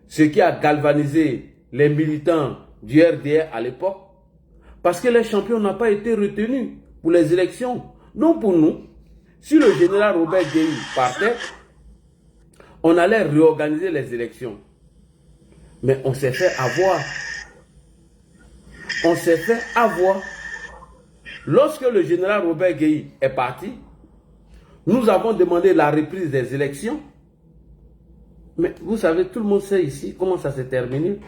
Ce qui a galvanisé les militants du RDR à l'époque, parce que les champions n'ont pas été retenus pour les élections. Donc pour nous, si le général Robert Gueye partait, on allait réorganiser les élections. Mais on s'est fait avoir. On s'est fait avoir. Lorsque le général Robert Gueye est parti, nous avons demandé la reprise des élections. Mais vous savez, tout le monde sait ici comment ça s'est terminé.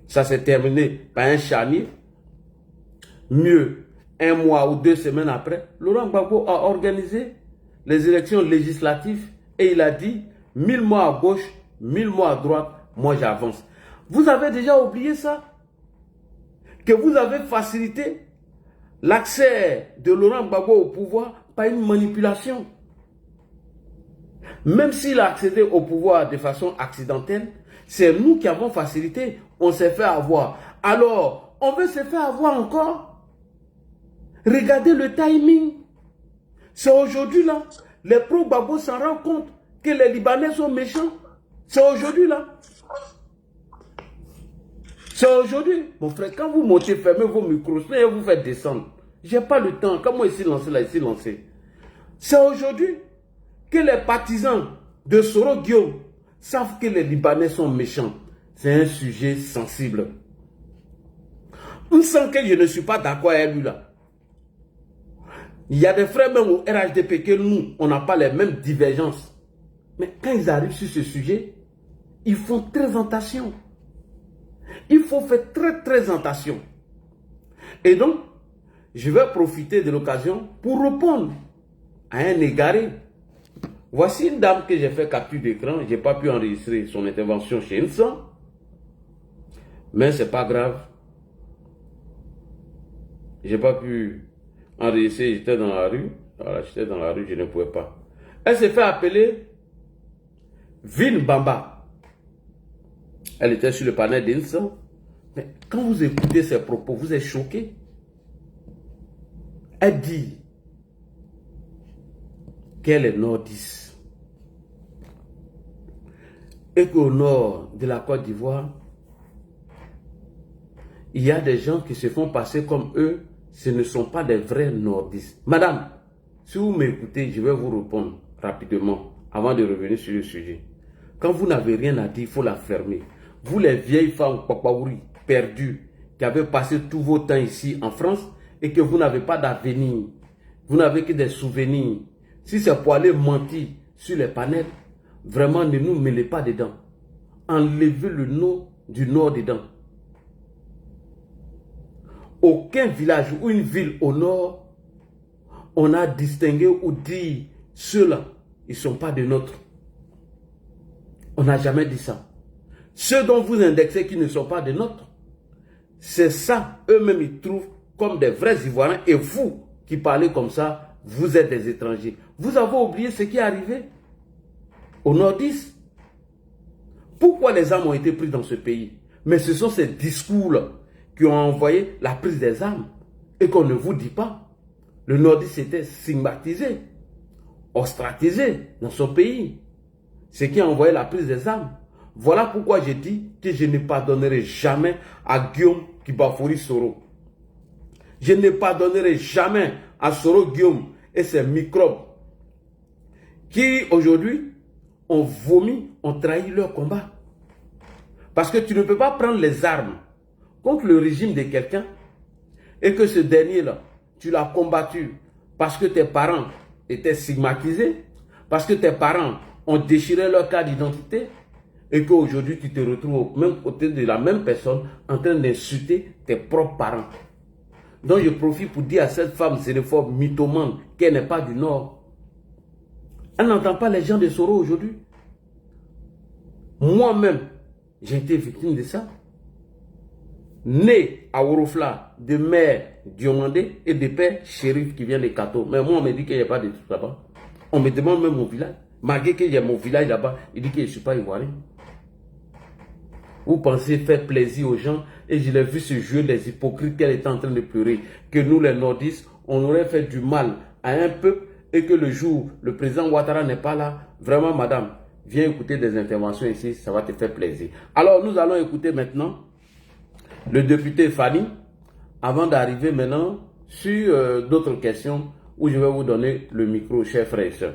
Ça s'est terminé par un charnier. Mieux, un mois ou 2 semaines après, Laurent Gbagbo a organisé les élections législatives et il a dit 1000 mois à gauche, 1000 mois à droite, moi j'avance. Vous avez déjà oublié ça? Que vous avez facilité l'accès de Laurent Gbagbo au pouvoir par une manipulation. Même s'il a accédé au pouvoir de façon accidentelle, c'est nous qui avons facilité. On s'est fait avoir. Alors, on veut se faire avoir encore. Regardez le timing. C'est aujourd'hui là. Les pro-Gbagbo s'en rendent compte que les Libanais sont méchants. C'est aujourd'hui là. C'est aujourd'hui. Mon frère, quand vous montez, fermez vos micros, et vous faites descendre. J'ai pas le temps. Comment ici lancer là, ici lancer. C'est aujourd'hui que les partisans de Soro Guillaume savent que les Libanais sont méchants. C'est un sujet sensible. On sent que je ne suis pas d'accord avec lui là. Il y a des frères même au RHDP que nous, on n'a pas les mêmes divergences. Mais quand ils arrivent sur ce sujet, ils font très attention. Il faut faire très attention. Et donc, je vais profiter de l'occasion pour répondre à un égaré. Voici une dame que j'ai fait capture d'écran. Je n'ai pas pu enregistrer son intervention chez Insan. Mais ce n'est pas grave. Je n'ai pas pu enregistrer. J'étais dans la rue. Voilà, j'étais dans la rue, je ne pouvais pas. Elle s'est fait appeler Vin Bamba. Elle était sur le panel d'Insan. Mais quand vous écoutez ses propos, vous êtes choqués. Elle dit qu'elle est nordiste et qu'au nord de la Côte d'Ivoire, il y a des gens qui se font passer comme eux, ce ne sont pas des vrais nordistes. Madame, si vous m'écoutez, je vais vous répondre rapidement avant de revenir sur le sujet. Quand vous n'avez rien à dire, il faut la fermer. Vous les vieilles femmes papaouri, perdues, qui avez passé tout vos temps ici en France et que vous n'avez pas d'avenir, vous n'avez que des souvenirs. Si c'est pour aller mentir sur les panels, vraiment ne nous mêlez pas dedans. Enlevez le nom du nord dedans. Aucun village ou une ville au nord, on a distingué ou dit ceux-là, ils ne sont pas de nôtres. On n'a jamais dit ça. Ceux dont vous indexez qui ne sont pas de nôtres, c'est ça, eux-mêmes ils trouvent comme des vrais Ivoiriens. Et vous qui parlez comme ça, vous êtes des étrangers. Vous avez oublié ce qui est arrivé au nordiste. Pourquoi les armes ont été prises dans ce pays? Mais ce sont ces discours-là qui ont envoyé la prise des armes et qu'on ne vous dit pas. Le nordiste était stigmatisé, ostracisé dans son pays. Ce qui a envoyé la prise des armes. Voilà pourquoi j'ai dit que je ne pardonnerai jamais à Guillaume Kibafouri Soro. Je ne pardonnerai jamais à Soro Guillaume et ses microbes qui aujourd'hui ont vomi, ont trahi leur combat. Parce que tu ne peux pas prendre les armes contre le régime de quelqu'un et que ce dernier-là, tu l'as combattu parce que tes parents étaient stigmatisés, parce que tes parents ont déchiré leur carte d'identité et qu'aujourd'hui tu te retrouves au même côté de la même personne en train d'insulter tes propres parents. Donc je profite pour dire à cette femme xénophobe mythomane qu'elle n'est pas du Nord. Elle n'entend pas les gens de Soro aujourd'hui. Moi-même, j'ai été victime de ça. Né à Orofla, de mère Diomandé et de père shérif qui vient de Kato. Mais moi, on me dit qu'il n'y a pas de trucs là-bas. On me demande même mon village. Malgré qu'il y a mon village là-bas, il dit que je ne suis pas ivoirien. Vous pensez faire plaisir aux gens et je l'ai vu ce jeu des hypocrites qu'elle était en train de pleurer. Que nous, les nordistes, on aurait fait du mal à un peuple et que le jour, le président Ouattara n'est pas là, vraiment, madame, viens écouter des interventions ici, ça va te faire plaisir. Alors, nous allons écouter maintenant le député Fanny, avant d'arriver maintenant sur d'autres questions où je vais vous donner le micro, chers frères et sœurs.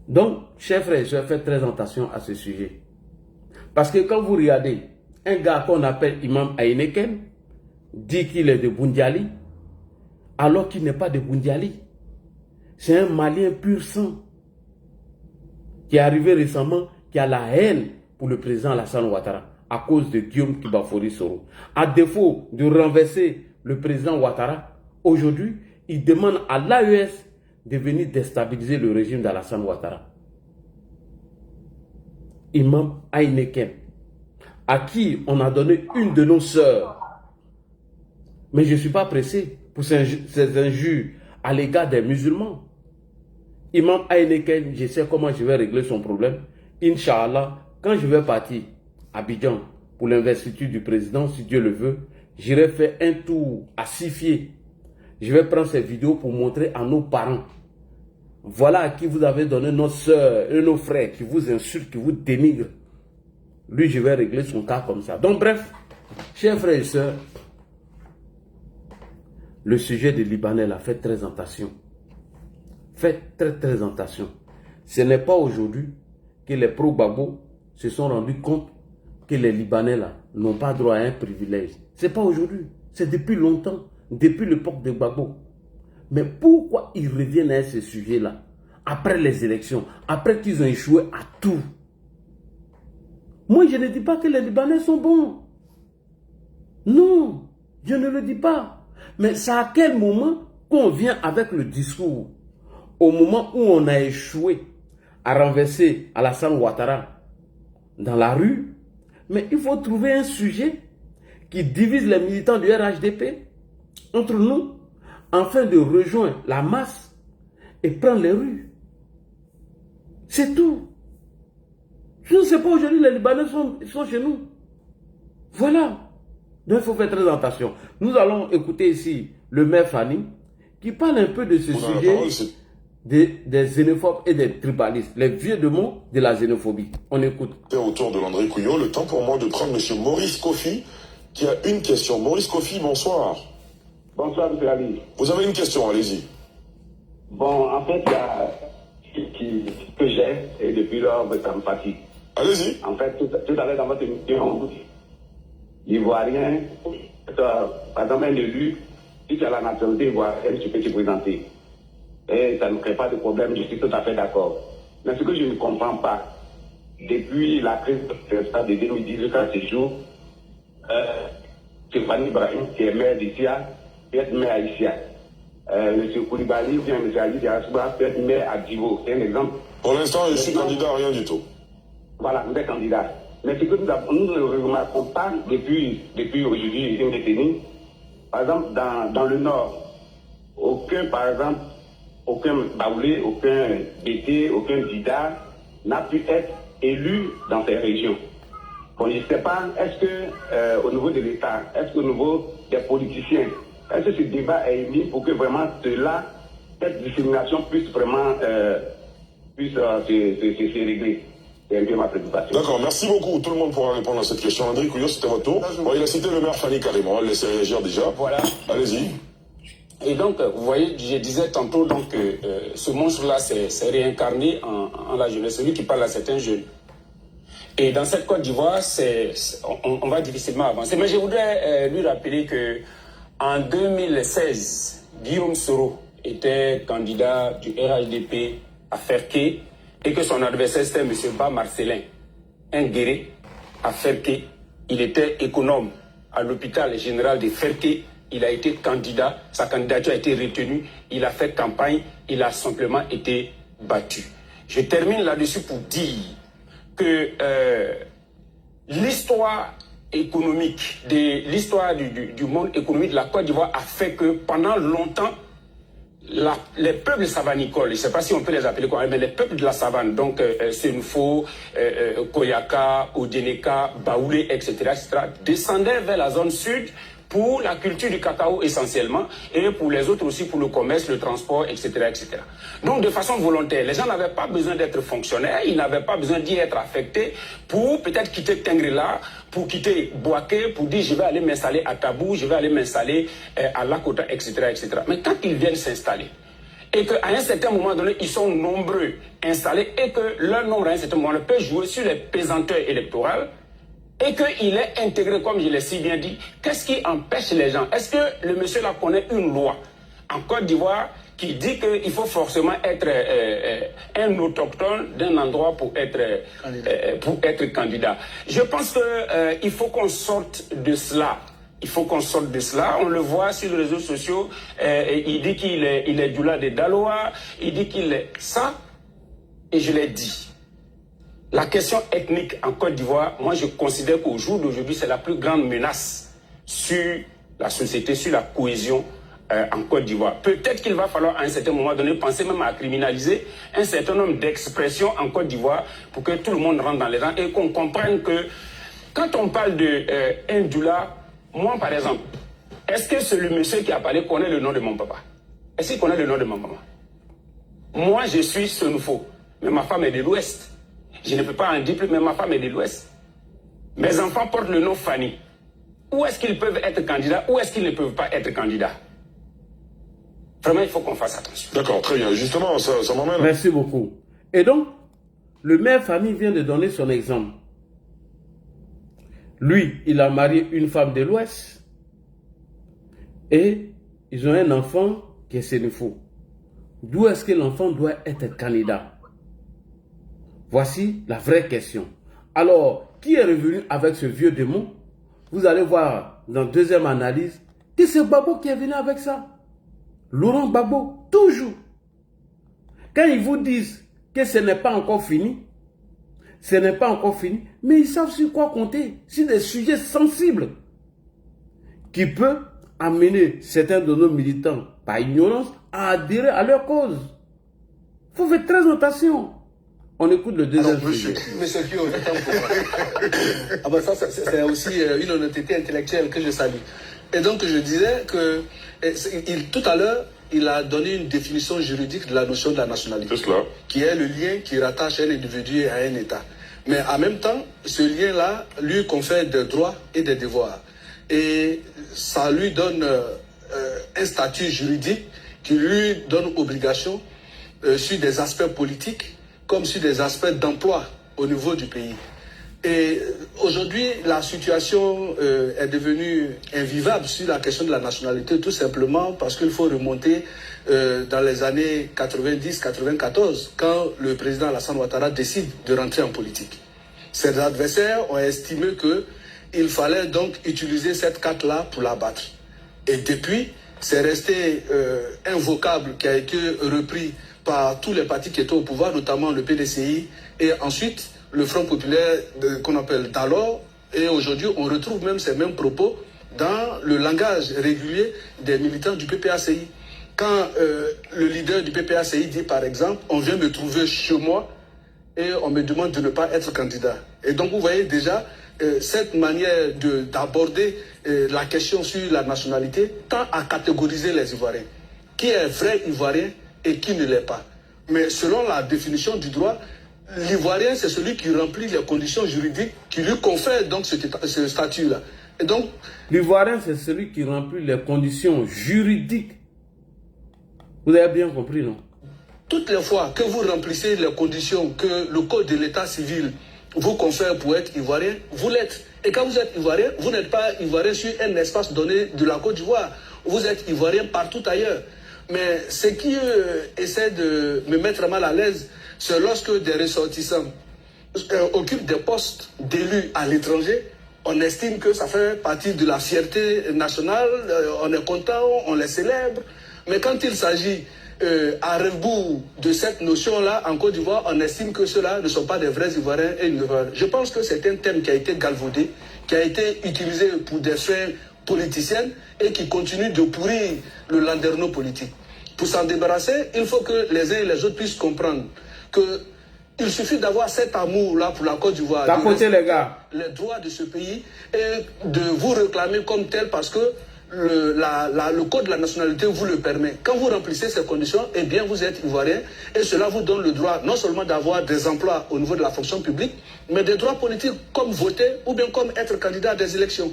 Donc, chers frères et sœurs, faites très attention à ce sujet. Parce que quand vous regardez un gars qu'on appelle Imam Heineken, dit qu'il est de Boundiali, alors qu'il n'est pas de Boundiali. C'est un Malien pur sang qui est arrivé récemment, qui a la haine pour le président Alassane Ouattara à cause de Guillaume Kibafori Soro. À défaut de renverser le président Ouattara, aujourd'hui, il demande à l'AES de venir déstabiliser le régime d'Alassane Ouattara. Imam Heineken, à qui on a donné une de nos sœurs. Mais je ne suis pas pressé pour ces injures à l'égard des musulmans. Imam Heineken, je sais comment je vais régler son problème. Inch'Allah, quand je vais partir à Abidjan pour l'investiture du président, si Dieu le veut, j'irai faire un tour à Sifié. Je vais prendre ces vidéos pour montrer à nos parents. Voilà à qui vous avez donné nos soeurs et nos frères qui vous insultent, qui vous dénigrent. Lui, je vais régler son cas comme ça. Donc bref, chers frères et sœurs, le sujet des Libanais là, faites très attention. Faites très attention. Ce n'est pas aujourd'hui que les pro-Gbagbo se sont rendus compte que les Libanais là n'ont pas droit à un privilège. Ce n'est pas aujourd'hui. C'est depuis longtemps, depuis l'époque de Gbagbo. Mais pourquoi ils reviennent à ce sujet-là après les élections, après qu'ils ont échoué à tout? Moi, je ne dis pas que les Libanais sont bons. Non, je ne le dis pas. Mais c'est à quel moment qu'on vient avec le discours? Au moment où on a échoué à renverser Alassane Ouattara dans la rue, mais il faut trouver un sujet qui divise les militants du RHDP entre nous, afin de rejoindre la masse et prendre les rues. C'est tout. Je ne sais pas, aujourd'hui les Libanais sont chez nous. Voilà. Donc il faut faire très attention. Nous allons écouter ici le maire Fanny qui parle un peu de ce sujet des xénophobes et des tribalistes, les vieux démons de la xénophobie. On écoute. Autour de Landry Couillot, le temps pour moi de prendre M. Maurice Kofi qui a une question. Maurice Kofi, bonsoir. Bonsoir, M. Ali. Vous avez une question, allez-y. Bon, en fait, il y a que j'ai, et depuis lors, ça me fatigue. Allez-y. En fait, tout à l'heure dans votre émission, l'Ivoirien, par exemple, un élu, si tu as la nationalité ivoirienne, tu peux te présenter. Et ça ne crée pas de problème, je suis tout à fait d'accord. Mais ce que je ne comprends pas, depuis la crise de 2010 jusqu'à ce jour, Stéphane Ibrahim, qui est maire d'Issia, peut être maire à Issia. M. Koulibaly, bien M. Ali Diasba, peut être maire à Divo. C'est un exemple. Pour l'instant, je suis candidat à rien du tout. Voilà, nous sommes candidats. Mais ce que nous ne remarquons pas depuis aujourd'hui une décennie, par exemple, dans le Nord, aucun Baoulé, aucun BT, aucun Dida n'a pu être élu dans ces régions. Bon, je ne sais pas, est-ce que au niveau de l'État, est-ce qu'au niveau des politiciens, est-ce que ce débat est émis pour que vraiment cette discrimination puisse vraiment se régler? C'est un peu ma préoccupation. D'accord, merci beaucoup. Tout le monde pourra répondre à cette question. Landry Couillot, c'était votre tour. Bon, il a cité le maire Fanny carrément, elle laisse réagir déjà. Voilà. Allez-y. Et donc, vous voyez, je disais tantôt donc, ce monstre-là s'est réincarné en la jeunesse. Celui qui parle à certains jeunes. Et dans cette Côte d'Ivoire, on va difficilement avancer. Mais je voudrais lui rappeler qu'en 2016, Guillaume Soro était candidat du RHDP à Ferké et que son adversaire c'était M. Ba Marcelin, un guéri à Ferké. Il était économe à l'hôpital général de Ferké. Il a été candidat, sa candidature a été retenue, il a fait campagne, il a simplement été battu. Je termine là-dessus pour dire que l'histoire économique, l'histoire du monde économique de la Côte d'Ivoire a fait que pendant longtemps, les peuples savanicoles, je ne sais pas si on peut les appeler quoi, mais les peuples de la savane, donc Senfo, Koyaka, Odeneka, Baoulé, etc., descendaient vers la zone sud pour la culture du cacao essentiellement, et pour les autres aussi pour le commerce, le transport, etc. etc. Donc de façon volontaire, les gens n'avaient pas besoin d'être fonctionnaires, ils n'avaient pas besoin d'y être affectés pour peut-être quitter Tengrela, pour quitter Bouaké, pour dire je vais aller m'installer à Tabou, je vais aller m'installer à Lakota, etc., etc. Mais quand ils viennent s'installer, et qu'à un certain moment donné, ils sont nombreux installés, et que leur nombre à un certain moment donné peut jouer sur les pesanteurs électorales, et qu'il est intégré, comme je l'ai si bien dit, qu'est-ce qui empêche les gens? Est-ce que le monsieur là connaît une loi en Côte d'Ivoire qui dit qu'il faut forcément être un autochtone d'un endroit pour être candidat? Je pense qu'il faut qu'on sorte de cela. Il faut qu'on sorte de cela. On le voit sur les réseaux sociaux. Il dit qu'il est Djoula de Daloa. Il dit qu'il est ça. Et je l'ai dit. La question ethnique en Côte d'Ivoire, moi je considère qu'au jour d'aujourd'hui, c'est la plus grande menace sur la société, sur la cohésion en Côte d'Ivoire. Peut-être qu'il va falloir à un certain moment donné penser même à criminaliser un certain nombre d'expressions en Côte d'Ivoire pour que tout le monde rentre dans les rangs et qu'on comprenne que quand on parle de Ndoula, moi par exemple, est-ce que le monsieur qui a parlé connaît le nom de mon papa? Est-ce qu'il connaît le nom de ma maman? Moi je suis Senufo, mais ma femme est de l'Ouest. Je ne peux pas en dire plus, mais ma femme est de l'Ouest. Mes enfants portent le nom Fanny. Où est-ce qu'ils peuvent être candidats? Où est-ce qu'ils ne peuvent pas être candidats? Vraiment, il faut qu'on fasse attention. D'accord, très bien. Justement, ça m'emmène... Merci beaucoup. Et donc, le maire Fanny vient de donner son exemple. Lui, il a marié une femme de l'Ouest. Et ils ont un enfant qui est Sénéfo. D'où est-ce que l'enfant doit être candidat? Voici la vraie question. Alors, qui est revenu avec ce vieux démon? Vous allez voir dans deuxième analyse que c'est Gbagbo qui est venu avec ça. Laurent Gbagbo, toujours. Quand ils vous disent que ce n'est pas encore fini, ce n'est pas encore fini, mais ils savent sur quoi compter, sur des sujets sensibles qui peuvent amener certains de nos militants, par ignorance, à adhérer à leur cause. Il faut faire très attention. On écoute le deuxième sujet. Monsieur Kyo, ah ben ça, c'est aussi une honnêteté intellectuelle que je salue. Et donc, je disais que tout à l'heure, il a donné une définition juridique de la notion de la nationalité. C'est cela. Qui est le lien qui rattache un individu à un État. Mais en même temps, ce lien-là lui confère des droits et des devoirs. Et ça lui donne un statut juridique qui lui donne obligation sur des aspects politiques comme sur des aspects d'emploi au niveau du pays. Et aujourd'hui, la situation est devenue invivable sur la question de la nationalité, tout simplement parce qu'il faut remonter dans les années 90-94, quand le président Alassane Ouattara décide de rentrer en politique. Ses adversaires ont estimé qu'il fallait donc utiliser cette carte-là pour la battre. Et depuis, c'est resté un vocable qui a été repris par tous les partis qui étaient au pouvoir, notamment le PDCI, et ensuite le Front populaire qu'on appelle d'alors. Et aujourd'hui, on retrouve même ces mêmes propos dans le langage régulier des militants du PPACI. Quand le leader du PPACI dit, par exemple, on vient me trouver chez moi et on me demande de ne pas être candidat. Et donc, vous voyez déjà, cette manière d'aborder la question sur la nationalité tend à catégoriser les Ivoiriens. Qui est vrai Ivoirien et qui ne l'est pas. Mais selon la définition du droit, l'Ivoirien, c'est celui qui remplit les conditions juridiques qui lui confèrent donc ce statut-là. Et donc, l'Ivoirien, c'est celui qui remplit les conditions juridiques. Vous avez bien compris, non? Toutes les fois que vous remplissez les conditions que le code de l'état civil vous confère pour être Ivoirien, vous l'êtes. Et quand vous êtes Ivoirien, vous n'êtes pas Ivoirien sur un espace donné de la Côte d'Ivoire. Vous êtes Ivoirien partout ailleurs. Mais ce qui essaie de me mettre mal à l'aise, c'est lorsque des ressortissants occupent des postes d'élus à l'étranger, on estime que ça fait partie de la fierté nationale, on est content, on les célèbre. Mais quand il s'agit à rebours de cette notion-là, en Côte d'Ivoire, on estime que ceux-là ne sont pas des vrais Ivoiriens et Ivoiriens. Je pense que c'est un thème qui a été galvaudé, qui a été utilisé pour des fins politiciennes et qui continue de pourrir le landerneau politique. Pour s'en débarrasser, il faut que les uns et les autres puissent comprendre que Il suffit d'avoir cet amour-là pour la Côte d'Ivoire. Tapoter les gars. Les droits de ce pays et de vous réclamer comme tel parce que le code de la nationalité vous le permet. Quand vous remplissez ces conditions, eh bien vous êtes ivoirien et cela vous donne le droit non seulement d'avoir des emplois au niveau de la fonction publique, mais des droits politiques comme voter ou bien comme être candidat à des élections.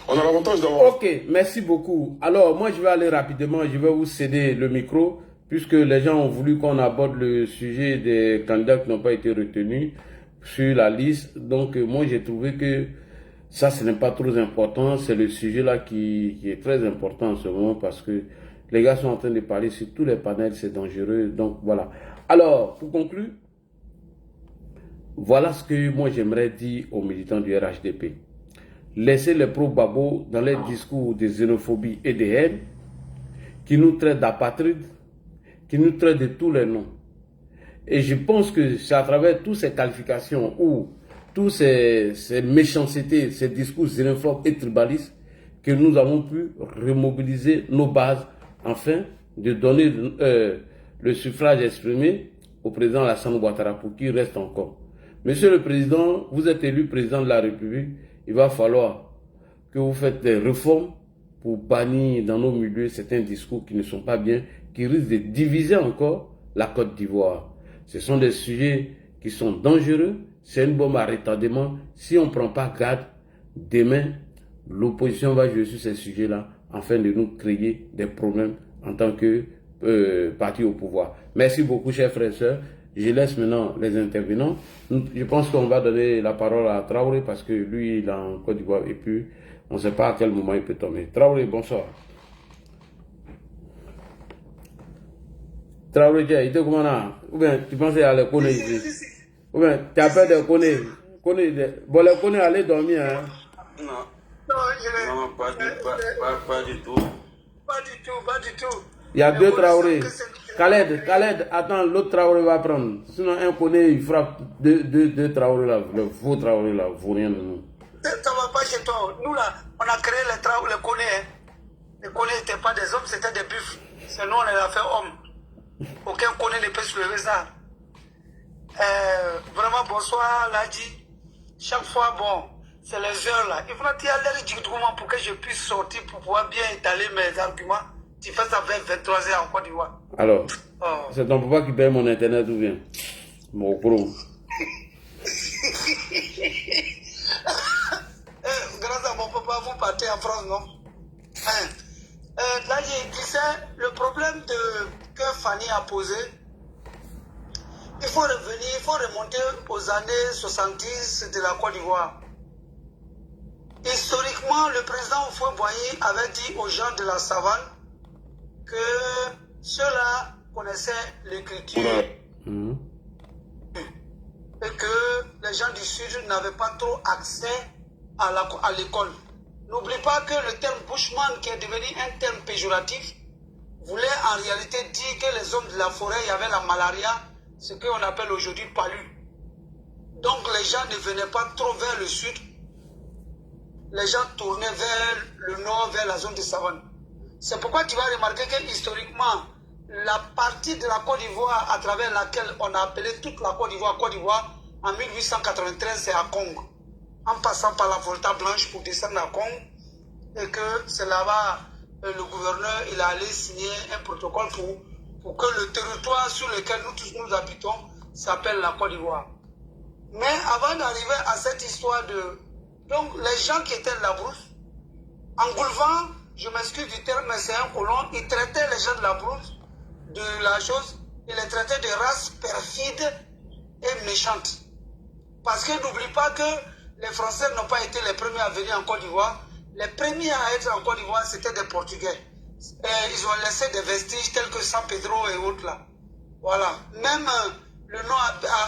On a l'avantage d'avoir... Ok, merci beaucoup. Alors, moi, je vais aller rapidement, je vais vous céder le micro, puisque les gens ont voulu qu'on aborde le sujet des candidats qui n'ont pas été retenus sur la liste. Donc, moi, j'ai trouvé que ça, ce n'est pas trop important. C'est le sujet-là qui est très important en ce moment, parce que les gars sont en train de parler sur tous les panels, c'est dangereux. Donc, voilà. Alors, pour conclure, voilà ce que moi, j'aimerais dire aux militants du RHDP. Laissez les pro-babos dans les discours de xénophobie et de haine, qui nous traitent d'apatrides, qui nous traitent de tous les noms. Et je pense que c'est à travers toutes ces qualifications ou toutes ces méchancetés, ces discours xénophobes et tribalistes, que nous avons pu remobiliser nos bases afin de donner le suffrage exprimé au président Alassane Ouattara pour qu'il reste encore. Monsieur le Président, vous êtes élu président de la République. Il va falloir que vous faites des réformes pour bannir dans nos milieux certains discours qui ne sont pas bien, qui risquent de diviser encore la Côte d'Ivoire. Ce sont des sujets qui sont dangereux, c'est une bombe à retardement. Si on ne prend pas garde, demain, l'opposition va jouer sur ces sujets-là afin de nous créer des problèmes en tant que parti au pouvoir. Merci beaucoup, chers frères et sœurs. Je laisse maintenant les intervenants. Je pense qu'on va donner la parole à Traoré parce que lui, il est en Côte d'Ivoire et puis on ne sait pas à quel moment il peut tomber. Traoré, bonsoir. Traoré, il était comment là? Ou bien tu pensais aller connaître ici? Ou bien tu as peur de connaître? Bon, les connaître, aller dormir. Hein? Non, pas du tout. Pas du tout. Il y a deux Traoré. Khaled, attends, l'autre Traoré va prendre. Sinon, un connaît, il frappe deux Traoré là. Le faux Traoré là, vaut rien de nous. Ça va pas chez toi. Nous là, on a créé les Traoré, les connaît. Les connaît n'étaient pas des hommes, c'était des buffles. C'est nous, on les a fait hommes. Aucun connaît ne peut soulever ça. Vraiment, bonsoir, Ladi. Chaque fois, bon, c'est les heures là. Il faudra qu'il y ait l'air du moment pour que je puisse sortir pour pouvoir bien étaler mes arguments. Tu fais ça vers 23h en Côte d'Ivoire. Alors, c'est ton papa qui paye mon internet ou bien? Mon pro. Grâce à mon papa, vous partez en France, non? Là, j'ai disais, le problème que Fanny a posé, il faut revenir, il faut remonter aux années 70 de la Côte d'Ivoire. Historiquement, le président Houphouët-Boigny avait dit aux gens de la savane que ceux-là connaissaient l'écriture et que les gens du Sud n'avaient pas trop accès à l'école. N'oublie pas que le terme bushman, qui est devenu un terme péjoratif, voulait en réalité dire que les hommes de la forêt, il y avait la malaria, ce qu'on appelle aujourd'hui palu. Donc les gens ne venaient pas trop vers le Sud, les gens tournaient vers le nord, vers la zone de savane. C'est pourquoi tu vas remarquer que historiquement, la partie de la Côte d'Ivoire à travers laquelle on a appelé toute la Côte d'Ivoire, en 1893, c'est à Congo. En passant par la Volta Blanche pour descendre à Congo, et que c'est là-bas, le gouverneur, il a allé signer un protocole pour que le territoire sur lequel nous tous nous habitons s'appelle la Côte d'Ivoire. Mais avant d'arriver à cette histoire donc les gens qui étaient de la brousse, en Goulvan, je m'excuse du terme, mais c'est un colon, ils traitaient les gens de la brousse de la chose, ils les traitaient de races perfides et méchantes. Parce que n'oublie pas que les Français n'ont pas été les premiers à venir en Côte d'Ivoire. Les premiers à être en Côte d'Ivoire, c'était des Portugais. Et ils ont laissé des vestiges tels que San Pedro et autres là. Voilà. Même le nom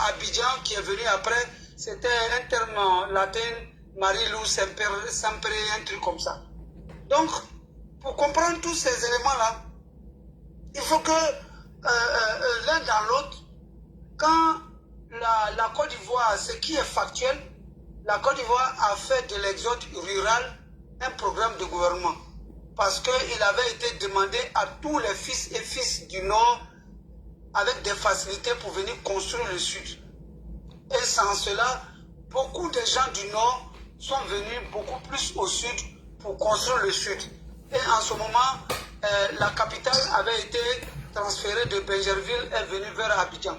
Abidjan qui est venu après, c'était un terme latin, Marie-Lou Semper, un truc comme ça. Donc, pour comprendre tous ces éléments-là, il faut que l'un dans l'autre, quand la Côte d'Ivoire, ce qui est factuel, la Côte d'Ivoire a fait de l'exode rural un programme de gouvernement. Parce qu'il avait été demandé à tous les fils et fils du Nord avec des facilités pour venir construire le Sud. Et sans cela, beaucoup de gens du Nord sont venus beaucoup plus au Sud pour construire le Sud. Et en ce moment, la capitale avait été transférée de Benjerville et venue vers Abidjan.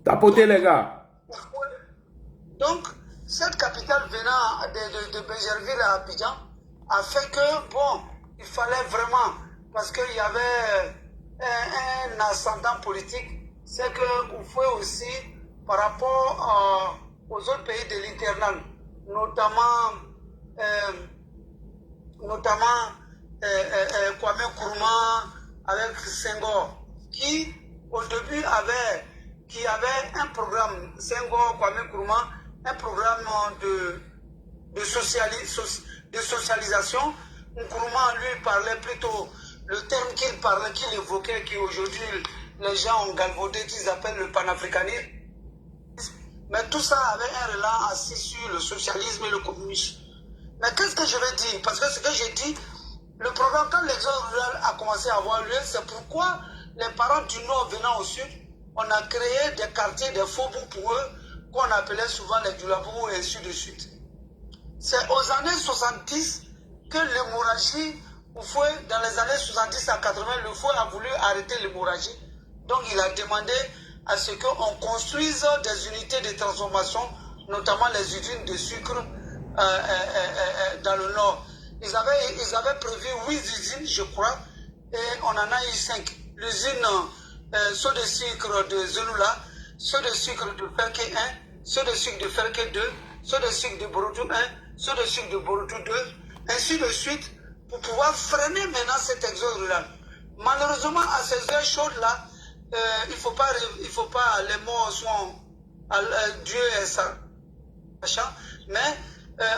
Tapotez les gars. Donc, cette capitale venant de Benjerville à Abidjan a fait que, bon, il fallait vraiment, parce qu'il y avait un ascendant politique, c'est qu'on fait aussi, par rapport aux autres pays de l'internal, notamment Kwame Nkrumah avec Senghor, qui au début avait un programme, Senghor, Kwame Nkrumah, un programme de socialisation. Nkrumah lui parlait plutôt, le terme qu'il évoquait, qu'aujourd'hui les gens ont galvaudé, qu'ils appellent le panafricanisme. Mais tout ça avait un relan assis sur le socialisme et le communisme. Mais qu'est-ce que je vais dire? Parce que ce que j'ai dit, le programme, quand l'exode rural a commencé à avoir lieu, c'est pourquoi les parents du Nord venant au Sud, on a créé des quartiers, des faubourgs pour eux, qu'on appelait souvent les Djulabourg et ainsi de suite. C'est aux années 70 que l'hémorragie, dans les années 70 à 80, le fouet a voulu arrêter l'hémorragie. Donc il a demandé à ce qu'on construise des unités de transformation, notamment les usines de sucre dans le Nord. Ils avaient prévu 8 usines, je crois, et on en a eu 5. L'usine ceux de sucre de Zelula, ceux de sucre de Ferke 1, ceux de sucre de Ferke 2, ceux de sucre de Borutou 1, ceux de sucre de Borutou 2, ainsi de suite, pour pouvoir freiner maintenant cet exode rural. Malheureusement, à ces heures chaudes-là, il faut pas, les morts sont Dieu et ça. Mais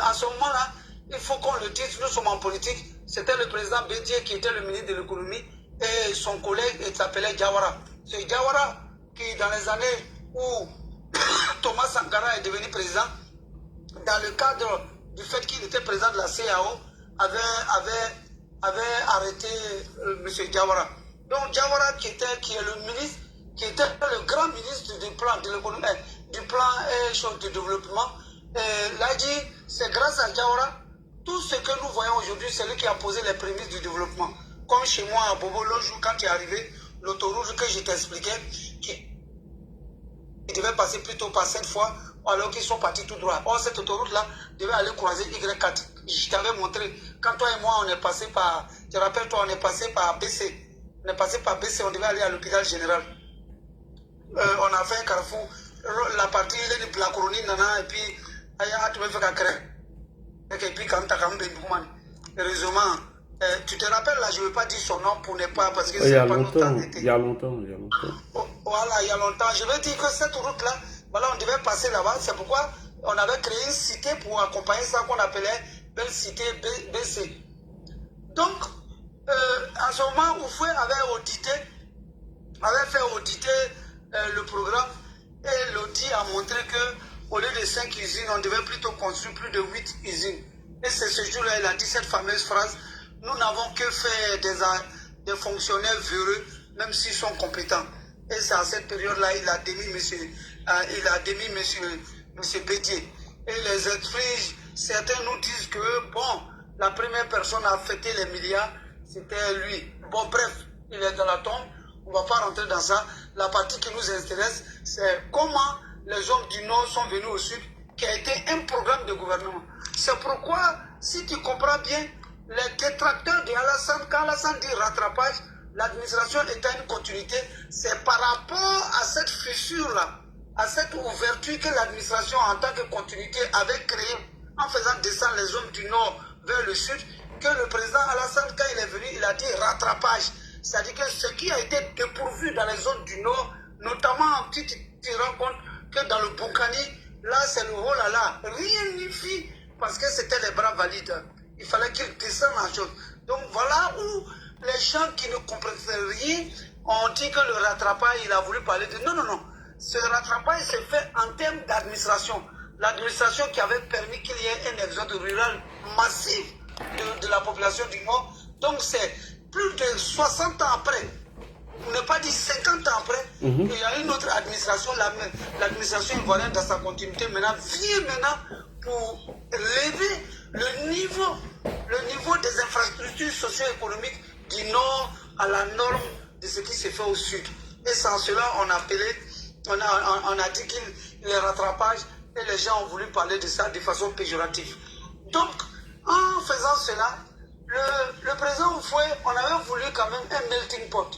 en ce moment-là, il faut qu'on le dise, nous sommes en politique. C'était le président Bédié qui était le ministre de l'économie et son collègue s'appelait Diawara. C'est Diawara qui, dans les années où Thomas Sankara est devenu président, dans le cadre du fait qu'il était président de la CAO, avait arrêté M. Diawara. Donc Diawara qui est le ministre, qui était le grand ministre du plan de l'économie, du plan de développement, l'a dit, c'est grâce à Diawara, tout ce que nous voyons aujourd'hui, c'est lui qui a posé les prémices du développement. Comme chez moi à Bobo, l'autre jour, quand il est arrivé, l'autoroute que je t'expliquais, qui devait passer plutôt par 5 fois, alors qu'ils sont partis tout droit. Or, cette autoroute-là devait aller croiser Y4. Je t'avais montré, quand toi et moi, on est passé par, tu te rappelles, toi, on est passé par BC. On est passé par BC, on devait aller à l'hôpital général. On a fait un carrefour, la partie, il est de la colonie, nana, et puis, tu me fais qu'à créer. Et puis, quand tu as quand même heureusement, tu te rappelles, là, je ne veux pas dire son nom pour ne pas, parce que c'est pas longtemps. Il y a longtemps. Voilà, il y a longtemps. Je veux dire que cette route-là, voilà, on devait passer là-bas. C'est pourquoi on avait créé une cité pour accompagner ça qu'on appelait Belle Cité BC. Donc, en ce moment, Oufoué avait fait auditer le programme et l'audit a montré qu'au lieu de 5 usines, on devait plutôt construire plus de 8 usines. Et c'est ce jour-là, il a dit cette fameuse phrase, nous n'avons que fait des fonctionnaires véreux, même s'ils sont compétents. Et c'est à cette période-là, il a démis monsieur Bédié. Et les esprits, certains nous disent que, bon, la première personne à fêter les milliards, c'était lui. Bon, bref, il est dans la tombe. On ne va pas rentrer dans ça. La partie qui nous intéresse, c'est comment les hommes du Nord sont venus au Sud, qui a été un programme de gouvernement. C'est pourquoi, si tu comprends bien, les détracteurs de Alassane, quand Alassane dit rattrapage, l'administration est à une continuité, c'est par rapport à cette fissure-là, à cette ouverture que l'administration en tant que continuité avait créée en faisant descendre les hommes du Nord vers le Sud, que le président Alassane, quand il est venu, il a dit rattrapage. C'est-à-dire que ce qui a été dépourvu dans les zones du Nord, notamment, tu te rends compte que dans le Boukani, là, c'est le oh là là, rien n'y fit, parce que c'était les bras valides. Il fallait qu'ils descendent en chose. Donc voilà où les gens qui ne comprennent rien ont dit que le rattrapage, il a voulu parler de... Non, non, non. Ce rattrapage s'est fait en termes d'administration. L'administration qui avait permis qu'il y ait un exode rural massif de la population du Nord. Donc c'est plus de 60 ans après pour ne pas dire 50 ans après, il y a une autre administration, l'administration ivoirienne dans sa continuité maintenant, vient maintenant pour lever le niveau des infrastructures socio-économiques du nord à la norme de ce qui se fait au sud. Et sans cela, on a dit qu'il les rattrapages et les gens ont voulu parler de ça de façon péjorative. Donc, en faisant cela, le président Oufoué, on avait voulu quand même un melting pot.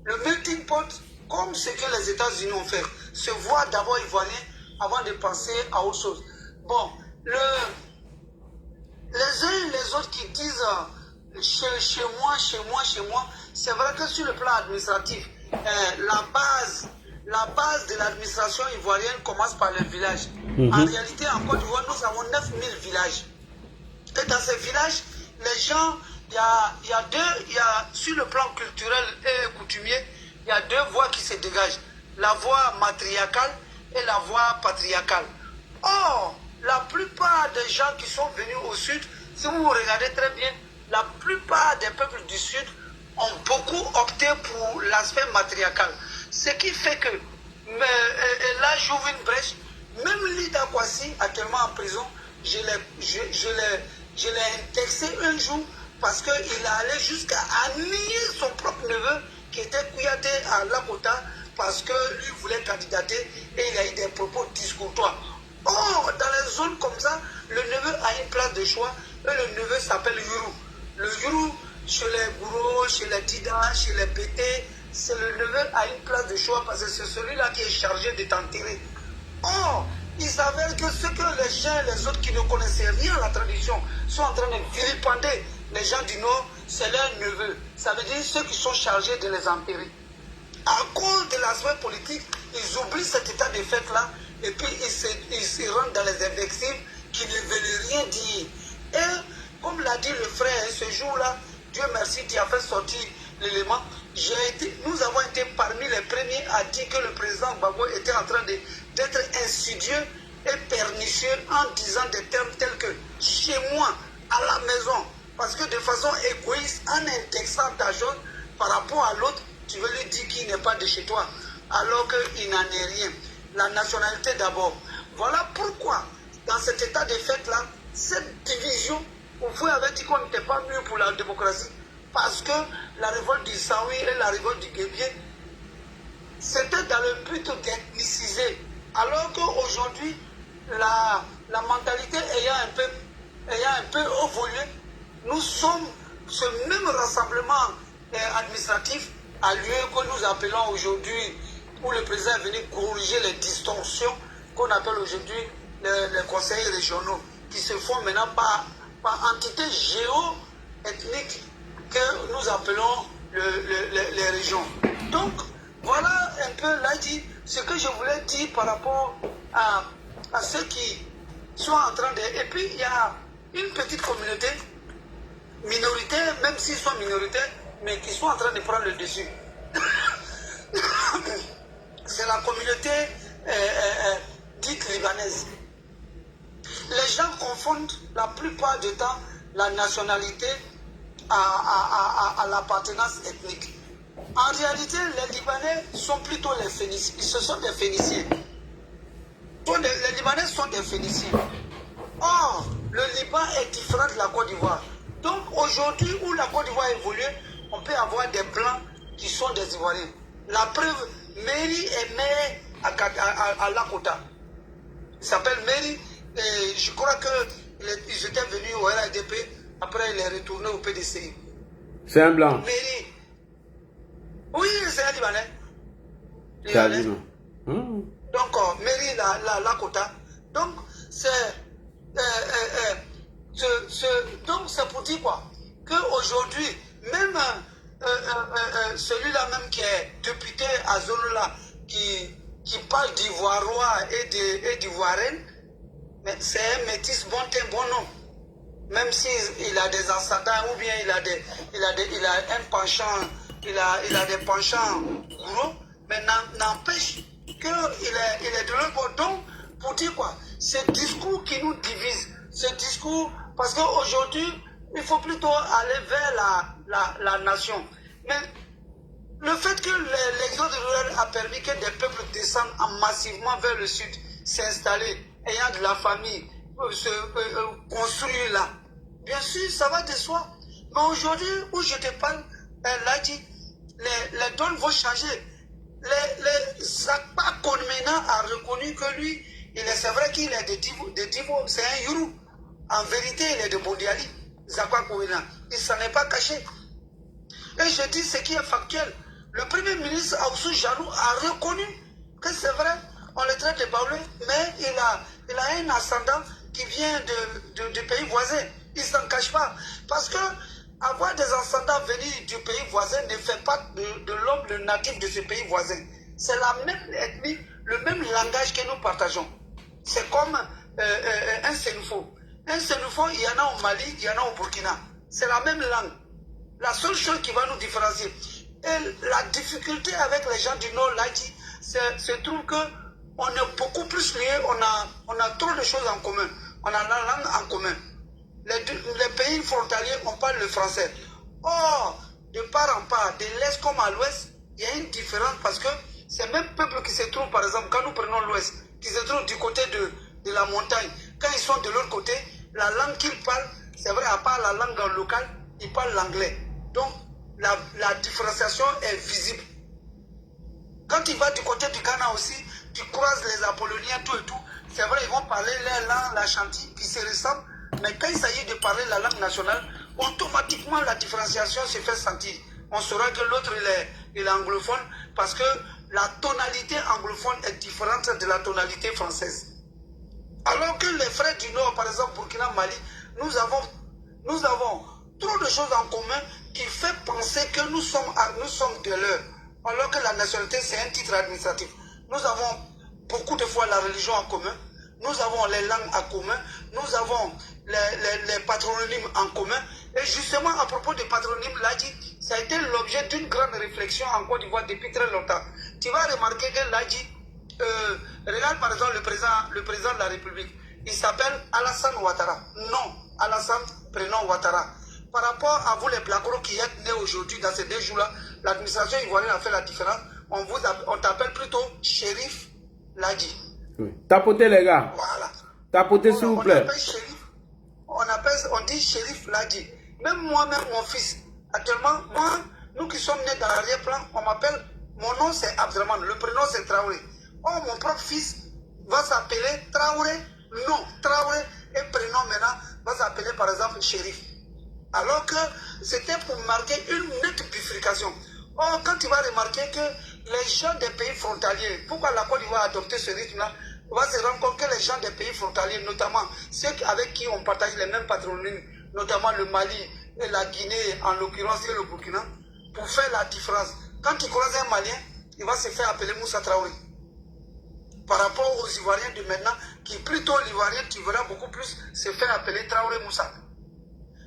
Le melting pot, comme ce que les États-Unis ont fait, se voit d'abord ivoirien avant de penser à autre chose. Bon, les uns et les autres qui disent chez moi, c'est vrai que sur le plan administratif, la base de l'administration ivoirienne commence par les villages. En réalité, en Côte d'Ivoire, nous avons 9000 villages. Et dans ces villages, les gens, il y a sur le plan culturel et coutumier, il y a deux voies qui se dégagent. La voie matriarcale et la voie patriarcale. Or, la plupart des gens qui sont venus au sud, si vous regardez très bien, la plupart des peuples du sud ont beaucoup opté pour l'aspect matriarcal. Ce qui fait que, et là j'ouvre une brèche, même Lida Kwasi, actuellement en prison, je l'ai indexé un jour parce qu'il est allé jusqu'à annihiler son propre neveu qui était Kouyaté à Lakota parce que lui voulait candidater et il a eu des propos discourtois. Or, dans les zones comme ça, le neveu a une place de choix et le neveu s'appelle Yuru. Le Yuru, chez les Gouro, chez les Dida, chez les Pété, c'est le neveu a une place de choix parce que c'est celui-là qui est chargé de t'enterrer. Or, il s'avère que ce que les gens et les autres qui ne connaissaient rien à la tradition sont en train de vilipender les gens du Nord, c'est leurs neveux. Ça veut dire ceux qui sont chargés de les enterrer. À cause de l'aspect politique, ils oublient cet état de fait-là et puis ils se rendent dans les invectives qui ne veulent rien dire. Et comme l'a dit le frère, ce jour-là, Dieu merci, tu as fait sortir l'élément. Nous avons été parmi les premiers à dire que le président Gbagbo était en train d'être insidieux et pernicieux en disant des termes tels que chez moi, à la maison. Parce que de façon égoïste, en indexant ta chose par rapport à l'autre, tu veux lui dire qu'il n'est pas de chez toi, alors qu'il n'en est rien. La nationalité d'abord. Voilà pourquoi, dans cet état de fait-là, cette division, vous avait dit qu'on n'était pas mieux pour la démocratie. Parce que la révolte du Saoui et la révolte du Guébier, c'était dans le but d'ethniciser. Alors qu'aujourd'hui, la mentalité ayant un peu évolué, nous sommes ce même rassemblement administratif à lieu que nous appelons aujourd'hui, où le président est venu corriger les distorsions qu'on appelle aujourd'hui les conseils régionaux, qui se font maintenant par entité géo-ethnique que nous appelons les régions. Donc, voilà un peu là dit ce que je voulais dire par rapport à ceux qui sont en train de... Et puis, il y a une petite communauté minoritaire, même s'ils sont minoritaires, mais qui sont en train de prendre le dessus. C'est la communauté dite libanaise. Les gens confondent la plupart du temps la nationalité à l'appartenance ethnique. En réalité, les Libanais sont plutôt les Phéniciens. Ce sont des Phéniciens. Les Libanais sont des Phéniciens. Or, le Liban est différent de la Côte d'Ivoire. Donc, aujourd'hui, où la Côte d'Ivoire évolue, on peut avoir des Blancs qui sont des Ivoiriens. La preuve, Mary est maire à Lakota. Il s'appelle Mary. Et je crois qu'ils étaient venus au RADP. Après, il est retourné au PDCI. C'est un blanc. Mary. Oui, c'est un Libanais. C'est un Libanais. Donc, Mary, la Kota. Donc, c'est pour dire quoi? Qu'aujourd'hui, même celui-là même qui est député à Zolola, qui parle d'ivoirois et d'ivoirienne, mais c'est un métis bon nom. Même s'il a des ascendants ou bien il a un penchant, il a des penchants gros, mais n'empêche qu'il est de l'autre bord. Donc, pour dire quoi? Ce discours qui nous divise, ce discours, parce qu'aujourd'hui, il faut plutôt aller vers la nation. Mais Le fait que l'exode rural a permis que des peuples descendent massivement vers le sud, s'installer, ayant de la famille, construire là. Bien sûr, ça va de soi. Mais aujourd'hui, où je te parle, là dit, les donnes vont changer. Zakpa Konmena a reconnu que lui, c'est vrai qu'il est de Divo, c'est un Yourou. En vérité, il est de Bondiali, Zakpa Konmena. Il ne s'en est pas caché. Et je dis ce qui est factuel. Le premier ministre Aoussou Jalou a reconnu que c'est vrai, on le traite de Baoulé, mais il a un ascendant qui vient de pays voisins. Il ne s'en cache pas. Parce que avoir des ascendants venus du pays voisin ne fait pas de l'homme le natif de ce pays voisin. C'est la même ethnie, le même langage que nous partageons. C'est comme un Sénoufo. Un Sénoufo, il y en a au Mali, il y en a au Burkina. C'est la même langue. La seule chose qui va nous différencier. Et la difficulté avec les gens du Nord, là, se trouve qu'on est beaucoup plus liés, on a trop de choses en commun. On a la langue en commun. Les pays frontaliers, on parle le français. Or, de part en part, de l'Est comme à l'Ouest, il y a une différence parce que ces mêmes peuples qui se trouvent, par exemple, quand nous prenons l'Ouest, qui se trouvent du côté de la montagne, quand ils sont de l'autre côté, la langue qu'ils parlent, c'est vrai, à part la langue locale, ils parlent l'anglais. Donc, la différenciation est visible. Quand tu vas du côté du Ghana aussi, tu croises les Apolloniens, tout et tout. C'est vrai, ils vont parler leur langue, la chantilly, qui se ressemble. Mais quand il s'agit de parler la langue nationale, automatiquement la différenciation se fait sentir. On saura que l'autre il est anglophone parce que la tonalité anglophone est différente de la tonalité française. Alors que les frères du Nord, par exemple Burkina, Mali, nous avons trop de choses en commun qui fait penser que nous sommes de l'heure. Alors que la nationalité, c'est un titre administratif. Nous avons beaucoup de fois la religion en commun. Nous avons les langues en commun. Nous avons les patronymes en commun. Et justement, à propos des patronymes, là, ça a été l'objet d'une grande réflexion en Côte d'Ivoire depuis très longtemps. Tu vas remarquer que là, regarde par exemple le président de la République. Il s'appelle Alassane Ouattara. Non, Alassane, prénom Ouattara. Par rapport à vous les Blacros qui êtes nés aujourd'hui dans ces 2 jours-là, l'administration ivoirienne a fait la différence. On t'appelle plutôt Shérif Ladji. Oui. Tapotez les gars. Voilà. Tapotez s'il vous plaît. On dit Shérif Ladji. Même moi-même, mon fils, actuellement, nous qui sommes nés dans l'arrière-plan, on m'appelle, mon nom c'est Abdraman, le prénom c'est Traoré. Oh, mon propre fils va s'appeler Traoré, non, Traoré, et prénom maintenant va s'appeler par exemple Shérif. Alors que c'était pour marquer une nette bifurcation. Or, quand tu vas remarquer que les gens des pays frontaliers, pourquoi la Côte d'Ivoire a adopté ce rythme-là, on va se rendre compte que les gens des pays frontaliers, notamment ceux avec qui on partage les mêmes patronymes, notamment le Mali et la Guinée, en l'occurrence, et le Burkina, pour faire la différence. Quand tu croises un Malien, il va se faire appeler Moussa Traoré. Par rapport aux Ivoiriens de maintenant, qui plutôt l'Ivoirien, tu verras beaucoup plus, se faire appeler Traoré Moussa.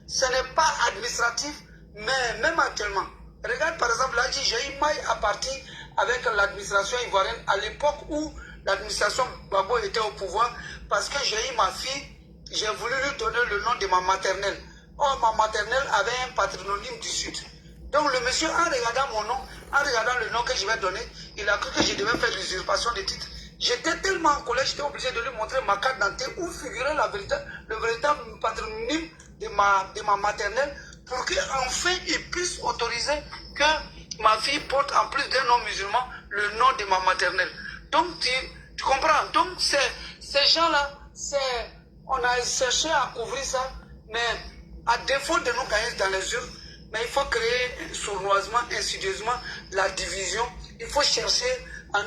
Ce n'est pas administratif, mais même actuellement. Regarde par exemple, là, j'ai eu maille à partir avec l'administration ivoirienne à l'époque où l'administration Gbagbo était au pouvoir, parce que j'ai eu ma fille, j'ai voulu lui donner le nom de ma maternelle. Or, ma maternelle avait un patronyme du Sud. Donc le monsieur, en regardant mon nom, en regardant le nom que je vais donner, il a cru que je devais faire l'usurpation des titres. J'étais tellement en colère, j'étais obligé de lui montrer ma carte d'identité où figurait le véritable patronyme de ma maternelle, pour qu'enfin il puisse autoriser que ma fille porte en plus d'un nom musulman le nom de ma maternelle. Donc tu comprends. Donc ces gens-là, on a cherché à couvrir ça, mais à défaut de nous gagner dans les urnes, mais il faut créer sournoisement, insidieusement la division. Il faut chercher à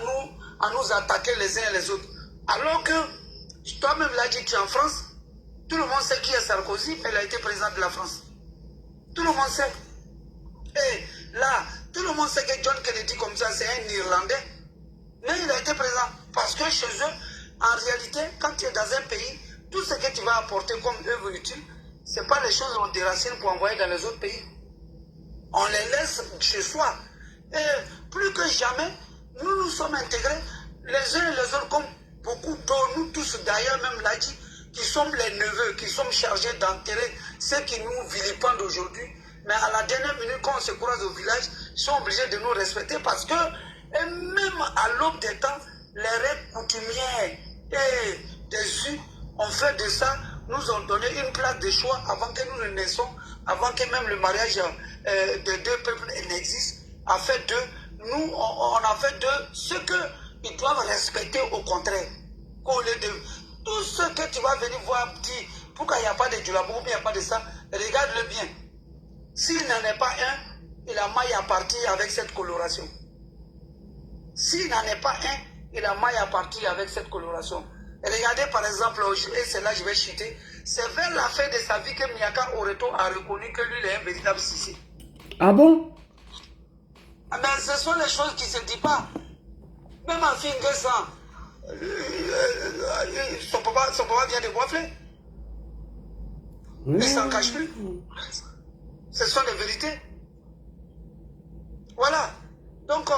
nous attaquer les uns et les autres. Alors que toi-même l'as dit, tu es en France, tout le monde sait qui est Sarkozy, mais il a été président de la France. Tout le monde sait. Et là, tout le monde sait que John Kennedy, comme ça, c'est un Irlandais. Mais il a été président. Parce que chez eux, en réalité, quand tu es dans un pays, tout ce que tu vas apporter comme œuvre utile, ce n'est pas les choses qu'on déracine pour envoyer dans les autres pays. On les laisse chez soi. Et plus que jamais, nous nous sommes intégrés les uns et les autres, comme beaucoup d'entre nous tous, d'ailleurs même l'a dit, qui sommes les neveux, qui sommes chargés d'enterrer ceux qui nous vilipendent aujourd'hui. Mais à la dernière minute, quand on se croise au village, sont obligés de nous respecter parce que, et même à l'aube des temps, les règles coutumières et des us ont fait de ça, nous ont donné une place de choix avant que nous ne naissions, avant que même le mariage de deux peuples n'existe, a fait de nous, on a fait de ce qu'ils doivent respecter au contraire. Qu'au lieu de tout ce que tu vas venir voir, dire pourquoi il n'y a pas de Djulabo, il n'y a pas de ça, regarde-le bien. S'il n'en est pas un, il a maille à partir avec cette coloration. S'il n'en est pas un, il a maille à partir avec cette coloration. Et regardez par exemple, et c'est là que je vais chuter, c'est vers la fin de sa vie que Miaka Oreto a reconnu que lui, il est un véritable Sissi. Ah bon? Mais ce sont les choses qui ne se disent pas. Même en Fingesan, son papa vient de Boiflé. Il ne s'en cache plus. Ce sont des vérités. Voilà. Donc,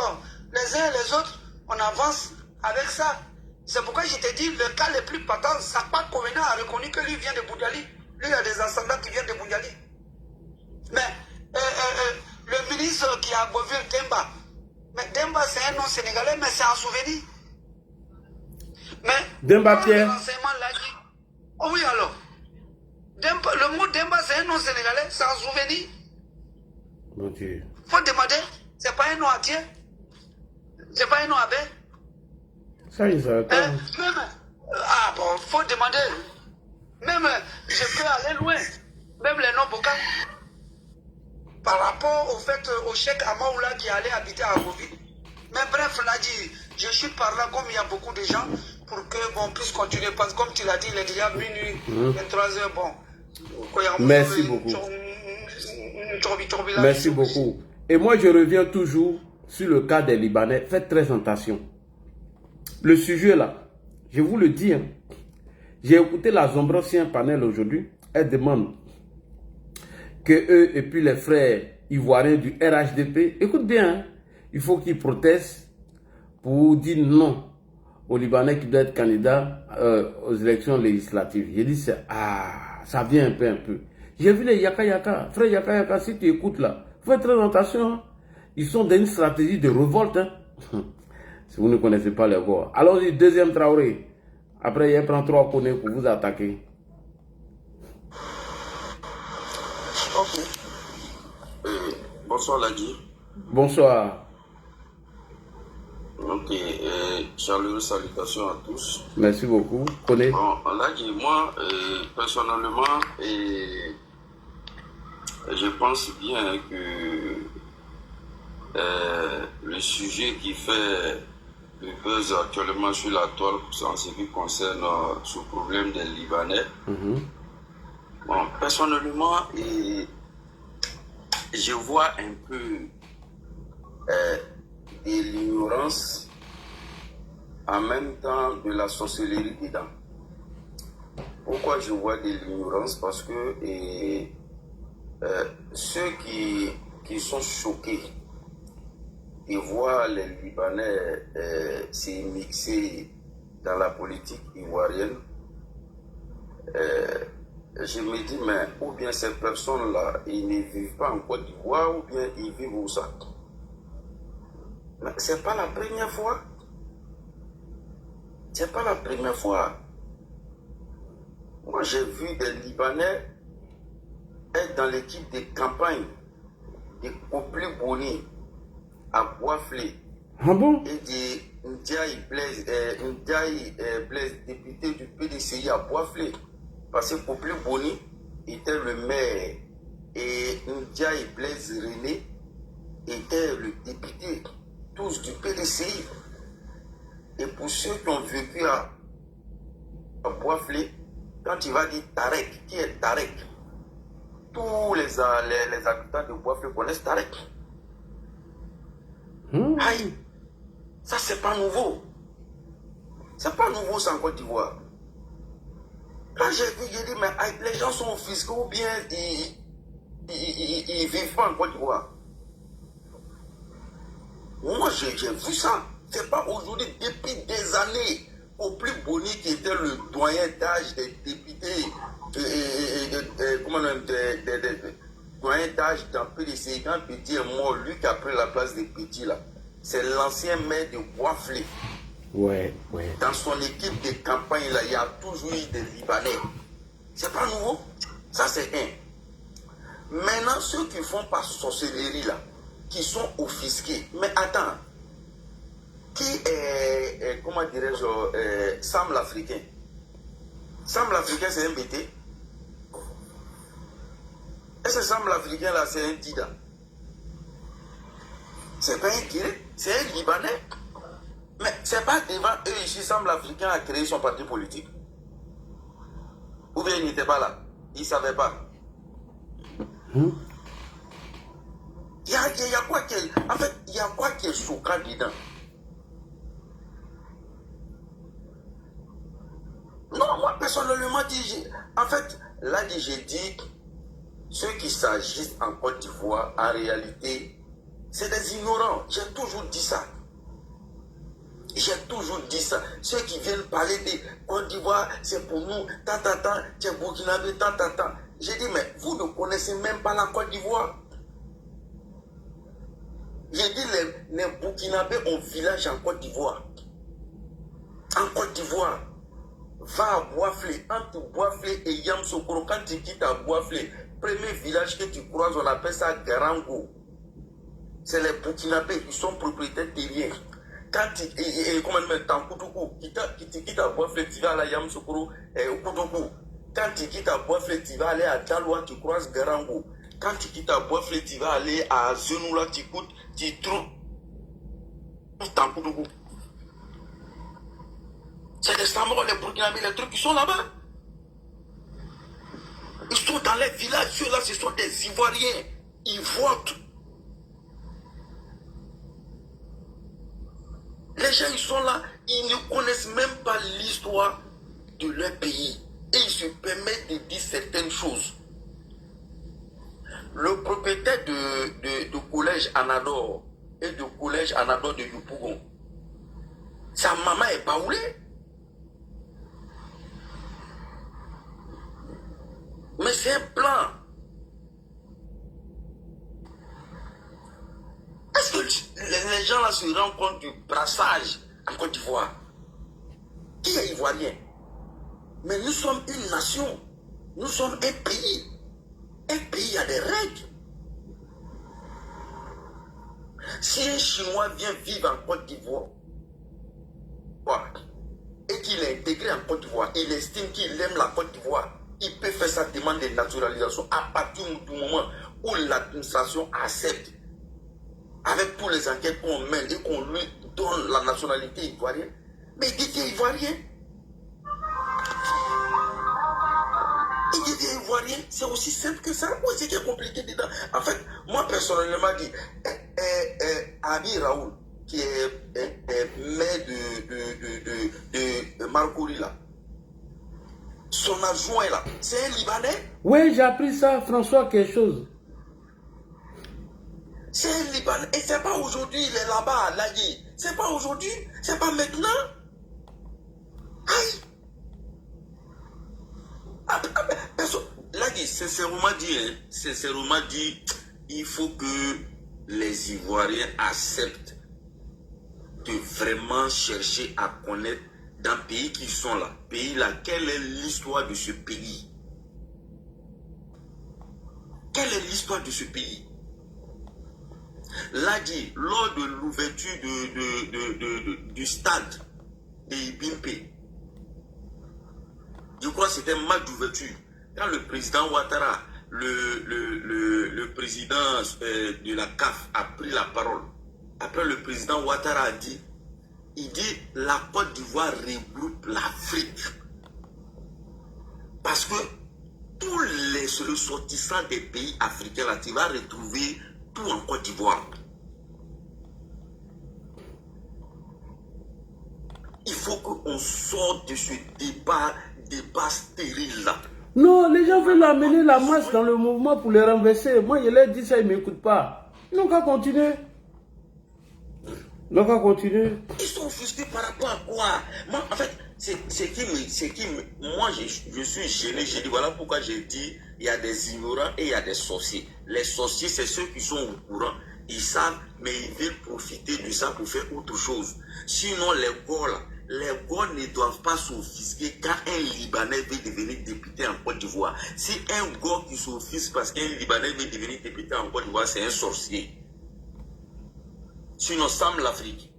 les uns et les autres, on avance avec ça. C'est pourquoi je te dis, le cas le plus patent, Sakpa Komena a reconnu que lui vient de Boudjali. Lui, il a des ascendants qui viennent de Boudjali. Mais le ministre qui a Boville, Demba, mais Demba c'est un nom sénégalais, mais c'est un souvenir. Mais Demba Pierre. L'enseignement l'a dit. Oh oui alors. Demba, le mot Demba c'est un nom sénégalais, c'est un souvenir. Mon Dieu. Faut demander, c'est pas un nom entier. C'est pas un nom abbé. Ça, ils savent pas. Ah bon, faut demander. Même, je peux aller loin. Même les noms Boka. Par rapport au fait, au cheikh Amaoula qui allait habiter à Gobi. Mais bref, là dit, je suis par là comme il y a beaucoup de gens pour que bon puisse continuer. Parce que comme tu l'as dit, il est déjà minuit, 23h, bon. Merci beaucoup. Merci beaucoup. Et moi, je reviens toujours sur le cas des Libanais. Faites très attention. Le sujet là, je vous le dis, hein, j'ai écouté la Zombrosien panel aujourd'hui. Elle demande que eux et puis les frères ivoiriens du RHDP, écoute bien, hein, il faut qu'ils protestent pour dire non aux Libanais qui doivent être candidats aux élections législatives. J'ai dit, ça vient un peu. J'ai vu les Yaka Yaka, frère Yaka Yaka, si tu écoutes là, faites très attention, hein. Ils sont dans une stratégie de révolte. Hein. Si vous ne connaissez pas les voix. Allons-y, deuxième Traoré. Après, il prend 3 connus pour vous attaquer. Ok. Bonsoir Ladi. Bonsoir. Ok, chaleureuses salutations à tous. Merci beaucoup. Connais. Bon, Ladi, moi, personnellement, je pense bien que le sujet qui fait le buzz actuellement sur la toile en ce qui concerne ce problème des Libanais. Bon, personnellement, je vois un peu de l'ignorance en même temps de la sorcellerie dedans. Pourquoi je vois de l'ignorance? Parce que ceux qui sont choqués de voir les Libanais s'immiscer dans la politique ivoirienne, je me dis, mais ou bien ces personnes-là, ils ne vivent pas en Côte d'Ivoire, ou bien ils vivent où ça? Mais c'est pas la première fois. C'est pas la première fois. Moi, j'ai vu des Libanais être dans l'équipe de campagne de Kopli Boni à Boiflé. Ah bon? Et de Ndiaye Blaise, député du PDCI à Boiflé. Parce que Kopli Boni était le maire et Ndiaye Blaise René était le député, tous du PDCI. Et pour ceux qui ont vécu à Boiflé, quand tu vas dire Tarek, qui est Tarek? Tous les habitants de Boiflé connaissent Tarek. Aïe, ça c'est pas nouveau. C'est pas nouveau, c'est en Côte d'Ivoire. Quand j'ai vu, j'ai dit, mais aïe, les gens sont offusqués ou bien ils vivent pas en Côte d'Ivoire. Moi j'ai vu ça. C'est pas aujourd'hui, depuis des années, au plus Boni qui était le doyen d'âge des députés, doyen d'âge dans PDC, quand Petit est mort, lui qui a pris la place de Petit là, c'est l'ancien maire de Boisflé. Ouais. Dans son équipe de campagne là, il y a toujours eu des Libanais. C'est pas nouveau. Ça c'est un. Maintenant, ceux qui font par sorcellerie là, qui sont offusqués. Mais attends, qui est, comment dirais-je, Sam l'Africain. Sam l'Africain, c'est un BT. Est-ce que Sam l'Africain là, c'est un Dida? C'est pas un Kiré, c'est un Libanais. Mais c'est pas devant eux ici, Sam l'Africain a créé son parti politique. Ou bien il n'était pas là, il ne savait pas. Il y a quoi qui est, en fait, il y a quoi qui est choquant dedans? Non, moi personnellement, en fait, là j'ai dit, ceux qui s'agissent en Côte d'Ivoire, en réalité, c'est des ignorants. J'ai toujours dit ça. J'ai toujours dit ça. Ceux qui viennent parler de Côte d'Ivoire, c'est pour nous, c'est Burkinabé, J'ai dit, mais vous ne connaissez même pas la Côte d'Ivoire. J'ai dit, les Burkinabés ont village en Côte d'Ivoire. En Côte d'Ivoire. Va à Boisflé, entre Boisflé et Yamsoukro, quand tu quittes à Boisflé, premier village que tu croises, on appelle ça Garango. C'est les Burkinabés, ils sont propriétaires terriens. Quand tu quittes à Boisflé, tu vas à la Yamsoukro et au Koutoukou. Quand tu quittes à Boisflé, tu vas aller à Daloa, tu croises Garango. Quand tu quittes à Boisflé, tu vas aller à Zenoula, tu trouves Tankoutougou. C'est les Samors, les Burkinabés, les trucs qui sont là-bas. Ils sont dans les villages, ceux-là, ce sont des Ivoiriens. Ils votent. Les gens, ils sont là, ils ne connaissent même pas l'histoire de leur pays. Et ils se permettent de dire certaines choses. Le propriétaire de collège Anador et de collège Anador de Yopougon, sa maman est baoulée. Mais c'est un plan. Est-ce que les gens là se rendent compte du brassage en Côte d'Ivoire? Qui est ivoirien? Mais nous sommes une nation. Nous sommes un pays. Un pays a des règles. Si un Chinois vient vivre en Côte d'Ivoire et qu'il est intégré en Côte d'Ivoire, il estime qu'il aime la Côte d'Ivoire, il peut faire sa demande de naturalisation à partir du moment où l'administration accepte, avec tous les enquêtes qu'on mène et qu'on lui donne la nationalité ivoirienne. Mais il dit qu'il est ivoirien. Il dit qu'il est ivoirien. C'est aussi simple que ça. Ou c'est qui est compliqué dedans? En fait, moi personnellement, dit Abi Raoul, qui est maire de Marcouri là. Son adjoint là, c'est un Libanais. Oui, j'ai appris ça, François, quelque chose. C'est un Libanais. Et c'est pas aujourd'hui, il est là-bas, là, c'est pas aujourd'hui, c'est pas maintenant. Aïe. Là, sincèrement dit, il faut que les Ivoiriens acceptent de vraiment chercher à connaître dans le pays qui sont là, quelle est l'histoire de ce pays? Quelle est l'histoire de ce pays? Là dit, lors de l'ouverture du stade de Ibimpe, je crois que c'était un match d'ouverture, quand le président Ouattara, le président de la CAF a pris la parole, après le président Ouattara a dit, il dit la Côte d'Ivoire regroupe l'Afrique. Parce que tous les ressortissants des pays africains, là, tu vas retrouver tout en Côte d'Ivoire. Il faut qu'on sorte de ce débat stérile là. Non, les gens veulent amener la masse dans le mouvement pour les renverser. Moi, je leur dis ça, ils ne m'écoutent pas. Ils n'ont qu'à continuer. Ils sont offusqués par rapport à quoi? Moi, en fait, moi, je suis gêné. J'ai dit, voilà pourquoi j'ai dit, il y a des ignorants et il y a des sorciers. Les sorciers, c'est ceux qui sont au courant. Ils savent, mais ils veulent profiter de ça pour faire autre chose. Sinon, les gars ne doivent pas s'offusquer quand un Libanais veut devenir député en Côte d'Ivoire. Si un gars qui s'offusque parce qu'un Libanais veut devenir député en Côte d'Ivoire, c'est un sorcier. Sinon, Sam l'Afrique,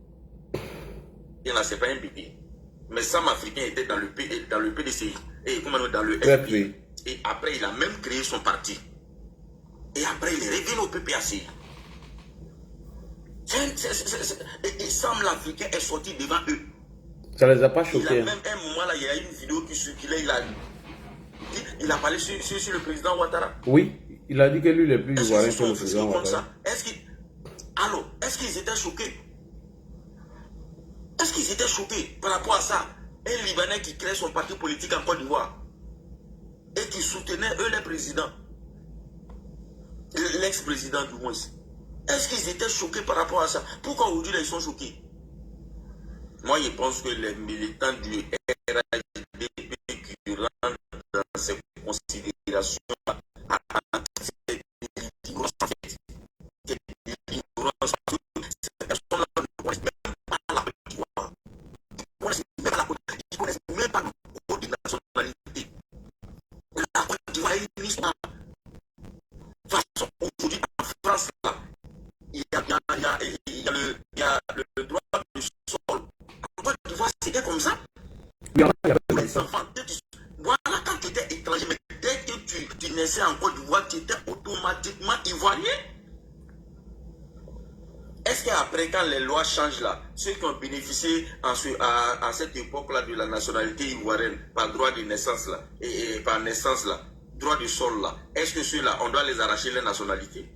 il n'a pas un bébé. Mais Sam Africain était dans le PDCI, et dans le FPI. Et après, il a même créé son parti. Et après, il est revenu au PPAC. Et Sam l'Africain est sorti devant eux. Ça les a pas choqués. Même un moment là, il y a une vidéo qui circulait, il a parlé sur le président Ouattara. Oui, il a dit que lui, il est plus ivoirien que le président Ouattara. Est-ce qu'ils étaient choqués? Est-ce qu'ils étaient choqués par rapport à ça? Un Libanais qui crée son parti politique en Côte d'Ivoire et qui soutenait eux les présidents, l'ex-président du moins. Est-ce qu'ils étaient choqués par rapport à ça? Pourquoi aujourd'hui ils sont choqués? Moi, je pense que les militants du RHDP qui rentrent dans ces considérations c'est l'ignorance en fait. C'est l'ignorance. Ces personnes-là ne connaissent même pas la Côte d'Ivoire. Ils ne connaissent même pas le code de nationalité. La Côte d'Ivoire est une histoire. De toute façon, aujourd'hui, en France, là, il y a le droit du sol. En Côte d'Ivoire, c'était comme ça. Les enfants, voilà, quand tu étais étranger, mais dès que tu naissais en Côte d'Ivoire, tu étais automatiquement ivoirien. Est-ce qu'après, quand les lois changent là, ceux qui ont bénéficié à cette époque-là de la nationalité ivoirienne, par droit de naissance là, et par naissance là, droit de sol là, est-ce que ceux-là, on doit les arracher les nationalités?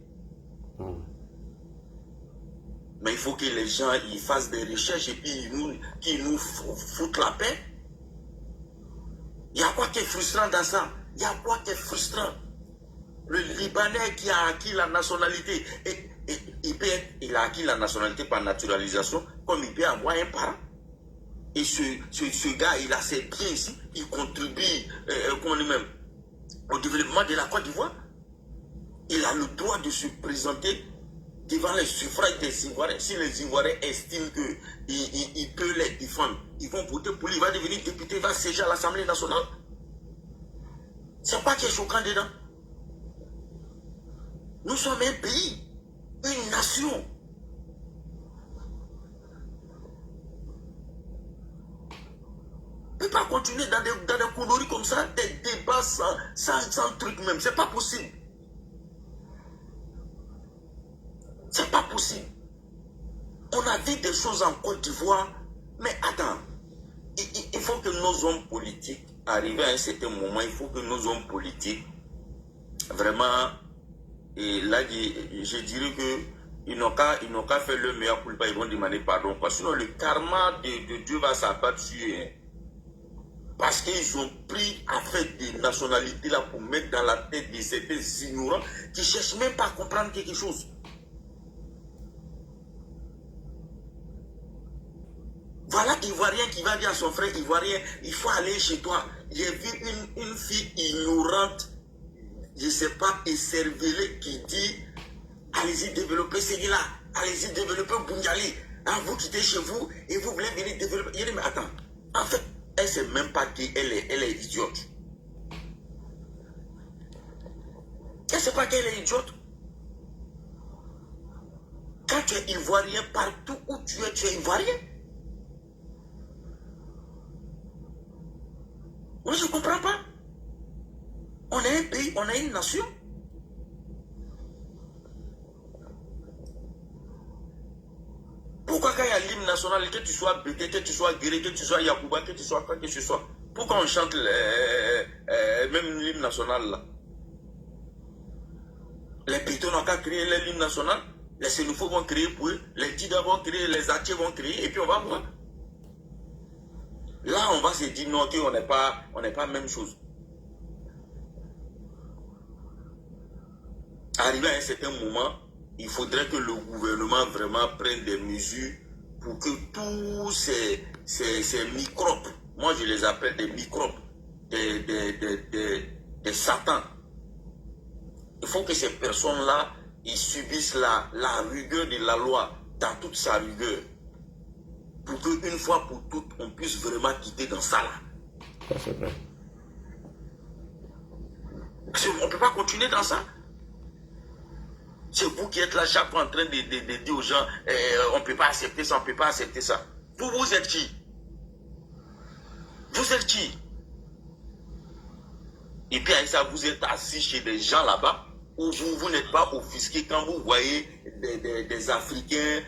Mais il faut que les gens ils fassent des recherches et puis qu'ils nous foutent la paix. Il y a quoi qui est frustrant dans ça? Il y a quoi qui est frustrant? Le Libanais qui a acquis la nationalité, il a acquis la nationalité par naturalisation, comme il peut avoir un parent. Et ce gars, il a ses biens ici, il contribue au développement de la Côte d'Ivoire. Il a le droit de se présenter devant les suffrages des Ivoiriens. Si les Ivoiriens estiment qu'il peut les défendre, ils vont voter pour lui, il va devenir député, il va siéger à l'Assemblée nationale. C'est pas qui est choquant dedans. Nous sommes un pays, une nation. On ne peut pas continuer dans des conneries comme ça, des débats sans truc même. C'est pas possible. C'est pas possible. On a vu des choses en Côte d'Ivoire, mais attends, il faut que nos hommes politiques, arrivés à un certain moment, il faut que nos hommes politiques, vraiment, et là, je dirais qu'ils n'ont qu'à faire le meilleur culpa, ils vont demander pardon. Parce que sinon, le karma de Dieu va s'abattre sur eux. Parce qu'ils ont pris à faire des nationalités là pour mettre dans la tête de certains ignorants qui ne cherchent même pas à comprendre quelque chose. Voilà Ivoirien qui va dire à son frère Ivoirien, il faut aller chez toi. J'ai vu une fille ignorante, je ne sais pas, écervelée, qui dit, allez-y développer Séguila, allez-y développer Boundiali. Hein, vous quittez chez vous et vous voulez venir développer. Il dit, mais attends, en fait, elle ne sait même pas qu'elle est idiote. Elle ne sait pas qu'elle est idiote. Quand tu es Ivoirien, partout où tu es Ivoirien. Moi, je ne comprends pas. On est un pays, on est une nation. Pourquoi quand il y a l'hymne national, que tu sois Bété, que tu sois Guéré, que tu sois Yacouba, que tu sois quoi que ce soit, pourquoi on chante même l'hymne national là? Les Pétons n'ont qu'à créer l'hymne national, les Sénoufos vont créer pour eux, les Dida vont créer, les Attiers vont créer, et puis on va voir. Là, on va se dire non, on n'est pas même chose. Arrivé à un certain moment, il faudrait que le gouvernement vraiment prenne des mesures pour que tous ces microbes moi je les appelle des microbes, des satans. Il faut que ces personnes-là, ils subissent la rigueur de la loi dans toute sa rigueur. Pour qu'une fois pour toutes, on puisse vraiment quitter dans ça là. Ça c'est vrai. On ne peut pas continuer dans ça. C'est vous qui êtes là chaque fois en train de dire aux gens, on ne peut pas accepter ça, on ne peut pas accepter ça. Vous êtes qui? Vous êtes qui? Et puis avec ça, vous êtes assis chez des gens là-bas où vous n'êtes pas offusqué quand vous voyez des Africains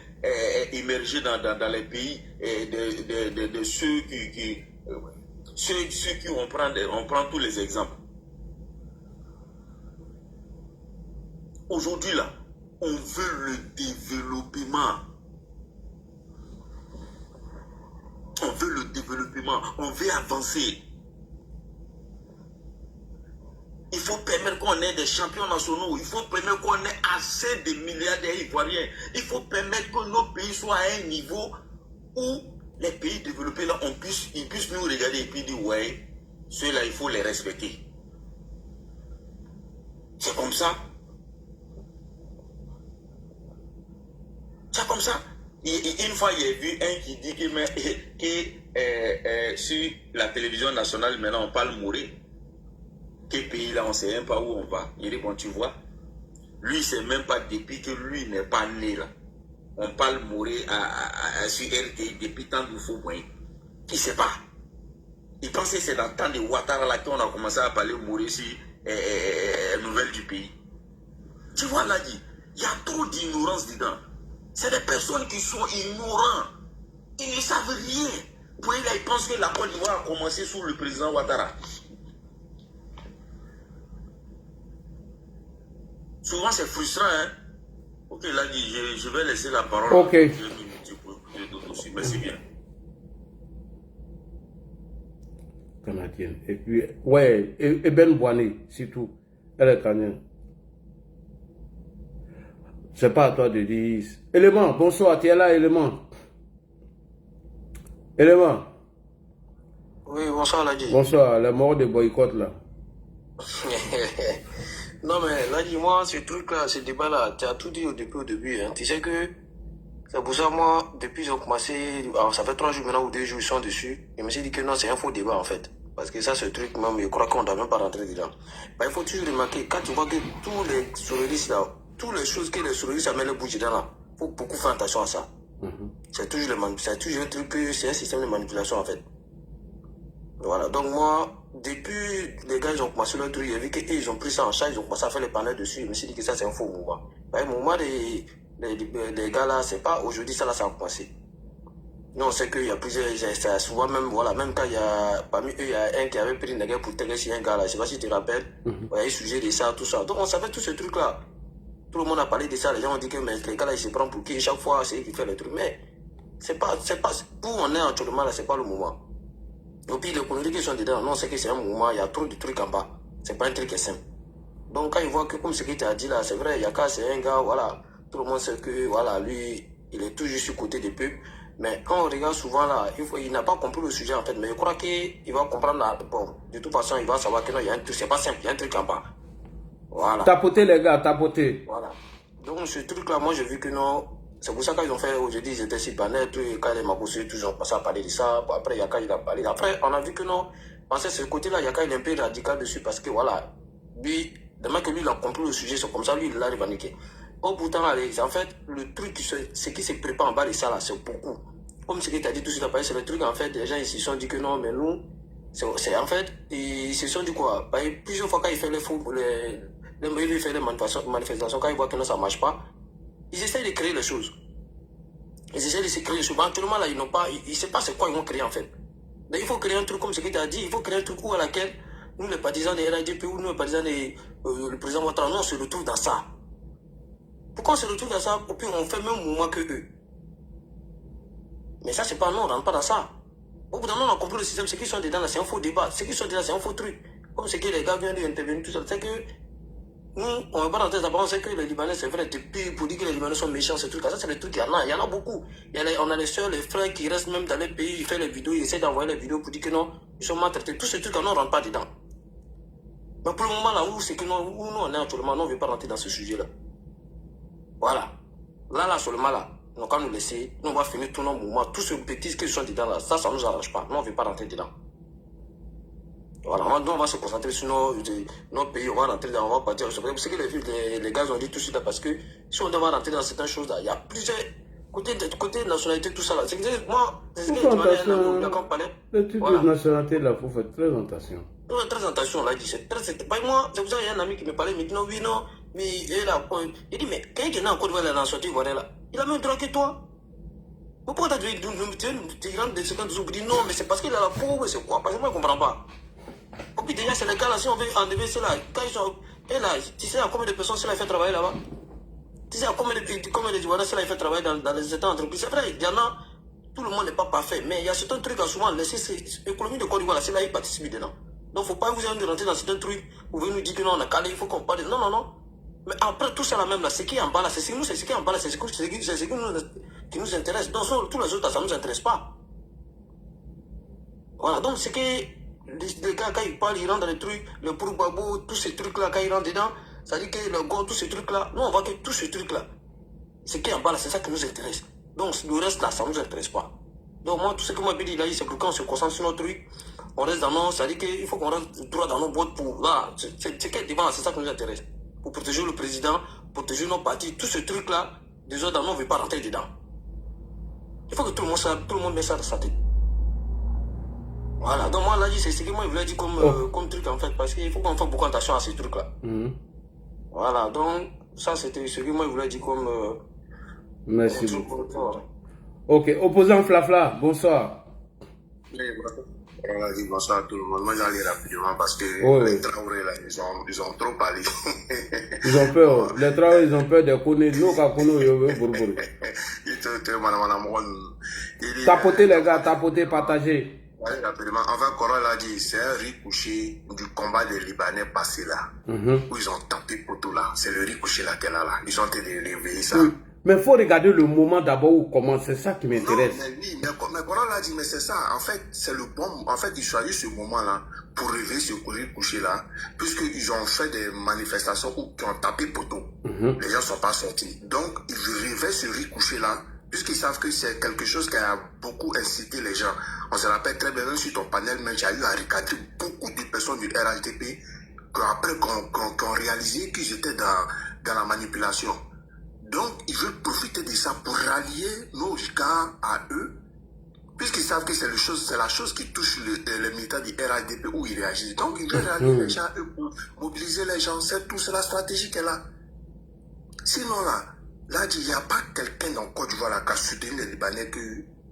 émerger dans les pays de ceux qui on prend tous les exemples. Aujourd'hui là, on veut le développement. On veut le développement, on veut avancer. Il faut permettre qu'on ait des champions nationaux, il faut permettre qu'on ait assez de milliardaires ivoiriens. Il faut permettre que nos pays soient à un niveau où les pays développés là, ils puissent nous regarder et puis dire ouais, ceux-là il faut les respecter. C'est comme ça. C'est comme ça. Une fois, il y a vu un qui dit que sur la télévision nationale, maintenant, on parle mourir. Quel pays là, on ne sait même pas où on va. Il dit, bon, tu vois, lui, il ne sait même pas depuis que lui n'est pas né là. On parle mourir sur RT depuis tant de faux moyens. Il ne sait pas. Il pensait que c'est dans le temps de Ouattara là qu'on a commencé à parler mourir sur nouvelles du pays. Tu vois là, il y a trop d'ignorance dedans. C'est des personnes qui sont ignorants. Ils ne savent rien. Pour eux, là, ils pensent que la Côte d'Ivoire a commencé sous le président Ouattara. Souvent, c'est frustrant. Hein? Ok, là, je vais laisser la parole. Ok. Merci bien. Canadienne. Et puis, ouais, et Ben Boané, surtout. Elle est canadienne. C'est pas à toi de dire. Élément, bonsoir, tu es là, Élément. Élément. Oui, bonsoir, Ladji. Bonsoir, la mort de boycott là. Non, mais Ladji, moi, ce truc-là, ce débat-là, tu as tout dit au début. Hein. Tu sais que c'est pour ça, moi, depuis qu'ils ont commencé, alors, ça fait 3 jours maintenant ou 2 jours, ils sont dessus. Je me suis dit que non, c'est un faux débat en fait. Parce que ça, ce truc, même, je crois qu'on ne doit même pas rentrer dedans. Bah, il faut toujours remarquer, quand tu vois que tous les souverainistes là, toutes les choses que les souverainistes amènent le bout dedans là, il faut beaucoup faire attention à ça. C'est toujours un truc, c'est un système de manipulation en fait. Voilà, donc moi, depuis les gars ils ont commencé le truc, j'ai vu qu'ils ont pris ça en charge, ils ont commencé à faire les panels dessus, je me suis dit que ça c'est un faux mouvement. Le mouvement des gars là, c'est pas aujourd'hui ça là ça a commencé. Nous on sait qu'il y a plusieurs, souvent même, voilà, même quand il y a, parmi eux il y a un qui avait pris une guerre pour terminer sur un gars là, je sais pas si tu te rappelles, il y a eu sujet de ça, tout ça. Donc on savait tout ce truc là. Tout le monde a parlé de ça, les gens ont dit que mais les gars là ils se prennent pour qui, chaque fois c'est eux qui font les trucs, mais c'est pas, où on est actuellement là, c'est pas le moment. Et puis les communautés qui sont dedans, non, c'est que c'est un mouvement, il y a trop de trucs en bas, c'est pas un truc qui est simple. Donc quand ils voient que comme ce que tu as dit là, c'est vrai, Yaka c'est un gars, voilà, tout le monde sait que, voilà, lui, il est toujours sur le côté des peuples, mais quand on regarde souvent là, il n'a pas compris le sujet en fait, mais je crois qu'il va comprendre là, bon, de toute façon il va savoir que non, il y a un truc, c'est pas simple, il y a un truc en bas. Voilà. Tapoter les gars, tapoter. Voilà. Donc ce truc-là, moi j'ai vu que non. C'est pour ça qu'ils ont fait aujourd'hui, ils étaient sur panel, quand les Makossé, tous ont passé à parler de ça. Après Yaka il a parlé. Après on a vu que non. En fait, ce côté-là, Yaka il est un peu radical dessus parce que voilà, lui, demain que lui il a compris le sujet, c'est comme ça, lui il l'a revendiqué. Au bout de en fait, le truc, ce qui se prépare en bas de ça là, c'est beaucoup. Comme ce que tu as dit tout de suite, c'est le truc en fait, les gens ils se sont dit que non, mais nous, c'est en fait, ils se sont dit quoi? Plusieurs fois quand il fait les faux, il fait les manifestations, quand il voit que non, ça ne marche pas, ils essaient de créer les choses. Ils essaient de se créer les choses. Actuellement, là, ils n'ont pas, ils ne savent pas c'est quoi ils vont créer en fait. Donc, il faut créer un truc comme ce que tu as dit, il faut créer un truc où à laquelle nous, les partisans des RADP ou nous, les partisans du président Ouattara, nous, on se retrouve dans ça. Pourquoi on se retrouve dans ça? Et puis, on fait le même mouvement que eux. Mais ça, c'est pas nous, on ne rentre pas dans ça. Au bout d'un moment, on a compris le système, ceux qui sont dedans, là, c'est un faux débat. Ceux qui sont dedans, c'est un faux truc. Comme ce que les gars viennent d'intervenir, tout ça, c'est que nous, on va pas rentrer là-bas, on sait que les Libanais, c'est vrai, depuis pour dire que les Libanais sont méchants, ces trucs-là, ça c'est les trucs, il y en a beaucoup. On a les soeurs, les frères qui restent même dans les pays, ils font les vidéos, ils essaient d'envoyer les vidéos pour dire que non, ils sont maltraités. Tous ces trucs-là, on ne rentre pas dedans. Mais pour le moment, là où c'est que nous, on est actuellement, nous, on ne veut pas rentrer dans ce sujet-là. Voilà. Là, seulement là, donc quand nous laisser, nous on va finir tous nos mouvements, tous ces bêtises qui sont dedans là, ça ne nous arrange pas. Nous, on ne veut pas rentrer dedans. Voilà, nous, on va se concentrer sur nos pays, on va rentrer dans, on va partir. C'est que les gars ont dit tout de suite là, parce que si on doit rentrer dans certaines choses là, il y a plusieurs côté nationalité, tout ça là. C'est que moi, c'est ce que le truc de nationalité là, il faut faire très attention. Très attention là, c'est pas moi, c'est pour ça qu'il y a un ami qui me parlait, il me dit non, oui, non, mais il dit, mais quelqu'un qui est en Côte d'Ivoire, la nationalité ivoirienne là, il a même droit que toi. Pourquoi t'as dit, tu rentres des secondes, tu dis non, mais c'est parce qu'il a la peau, c'est quoi? Parce que moi, je ne comprends pas. Et puis déjà, c'est le cas là, si on veut enlever cela, quand ils sont. Et là, tu sais à combien de personnes cela fait travailler là-bas? Tu sais à combien de Ivoiriens cela fait travailler dans les États entreprises? C'est vrai, il y en a, tout le monde n'est pas parfait, mais il y a certains trucs à souvent laisser l'économie de Côte d'Ivoire, c'est là ils participent dedans. Donc il ne faut pas vous rentrer dans certains trucs, vous venez nous dire que non, on a calé, il faut qu'on parle. Non, non, non. Mais après tout ça là même là, ce qui est en bas là, c'est ce qui est en bas là, c'est ce qui nous intéresse. Donc tous les autres, ça ne nous intéresse pas. Voilà, donc c'est que les gars, quand ils parlent, ils rentrent dans les trucs, le Bourbabo, tous ces trucs-là, quand ils rentrent dedans, ça dit que le go, tous ces trucs-là, nous on voit que tous ces trucs-là, ce qui est en bas là, c'est ça qui nous intéresse. Donc le reste là, ça ne nous intéresse pas. Donc moi, tout ce que moi je dis là, c'est que quand on se concentre sur nos trucs, on reste dans nos, ça dit qu'il faut qu'on reste droit dans nos boîtes pour, là, c'est quel débat, c'est ça qui nous intéresse. Pour protéger le président, protéger nos partis, tous ces trucs-là, des autres, on ne veut pas rentrer dedans. Il faut que tout le monde mette ça dans sa tête. Voilà, donc moi, là, c'est ce que moi, je voulais dire comme truc, en fait, parce qu'il faut qu'on fasse beaucoup attention à ces trucs-là. Voilà, donc, ça, c'était ce que moi, je voulais dire comme... Merci beaucoup. Ok, opposant Flafla, bonsoir. Bonsoir à tout le monde. Moi, j'allais rapidement parce que les Traoré, là, ils ont trop parlé. Ils ont peur. Les Traoré, ils ont peur de connaître. Nous, quand on est tapoter, les gars, tapoter, partager. Oui, rapidement. Enfin, Coran l'a dit, c'est un riz couché du combat des Libanais passé là. Où ils ont tapé poteau là. C'est le riz couché là qu'elle a là. Ils ont été réveillés ça. Oui. Mais il faut regarder le moment d'abord où commence, c'est ça qui m'intéresse. Mais Coran l'a dit, mais c'est ça. En fait, c'est le bon. En fait, ils choisissent ce moment-là pour réveiller ce riz couché là. Puisqu'ils ont fait des manifestations qui ont tapé poteau. Les gens ne sont pas sortis. Donc, ils réveillent ce riz couché là. Puisqu'ils savent que c'est quelque chose qui a beaucoup incité les gens. On se rappelle très bien, même sur ton panel, mais j'ai eu à recadrer beaucoup de personnes du RHDP après qu'on réalisé qu'ils étaient dans la manipulation. Donc, ils veulent profiter de ça pour rallier nos gars à eux, puisqu'ils savent que c'est la chose qui touche les militaires du RHDP où ils réagissent. Donc, ils veulent rallier les gens à eux pour mobiliser les gens. C'est tout, c'est la stratégie qu'elle a. Sinon, là, il n'y a pas quelqu'un dans Côte d'Ivoire qui a soutenu les Libanais que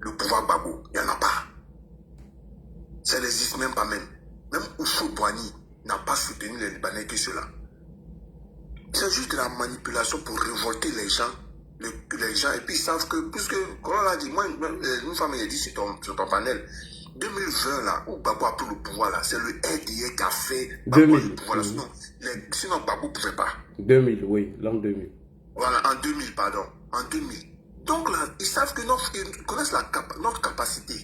le pouvoir Babo. Il n'y en a pas. Ça n'existe même pas même. Même Oufou Boigny n'a pas soutenu les Libanais que cela. C'est juste de la manipulation pour révolter les gens. Et puis ils savent que, puisque, comme on l'a dit, moi, une femme m'a dit sur ton panel, 2020 là, où Babo a pris le pouvoir là, c'est le RDA qui a fait Babo le pouvoir là. Sinon Babo ne pouvait pas. 2000, oui, l'an 2000. Voilà, en 2000, pardon. En 2000. Donc là, ils savent que ils connaissent notre capacité.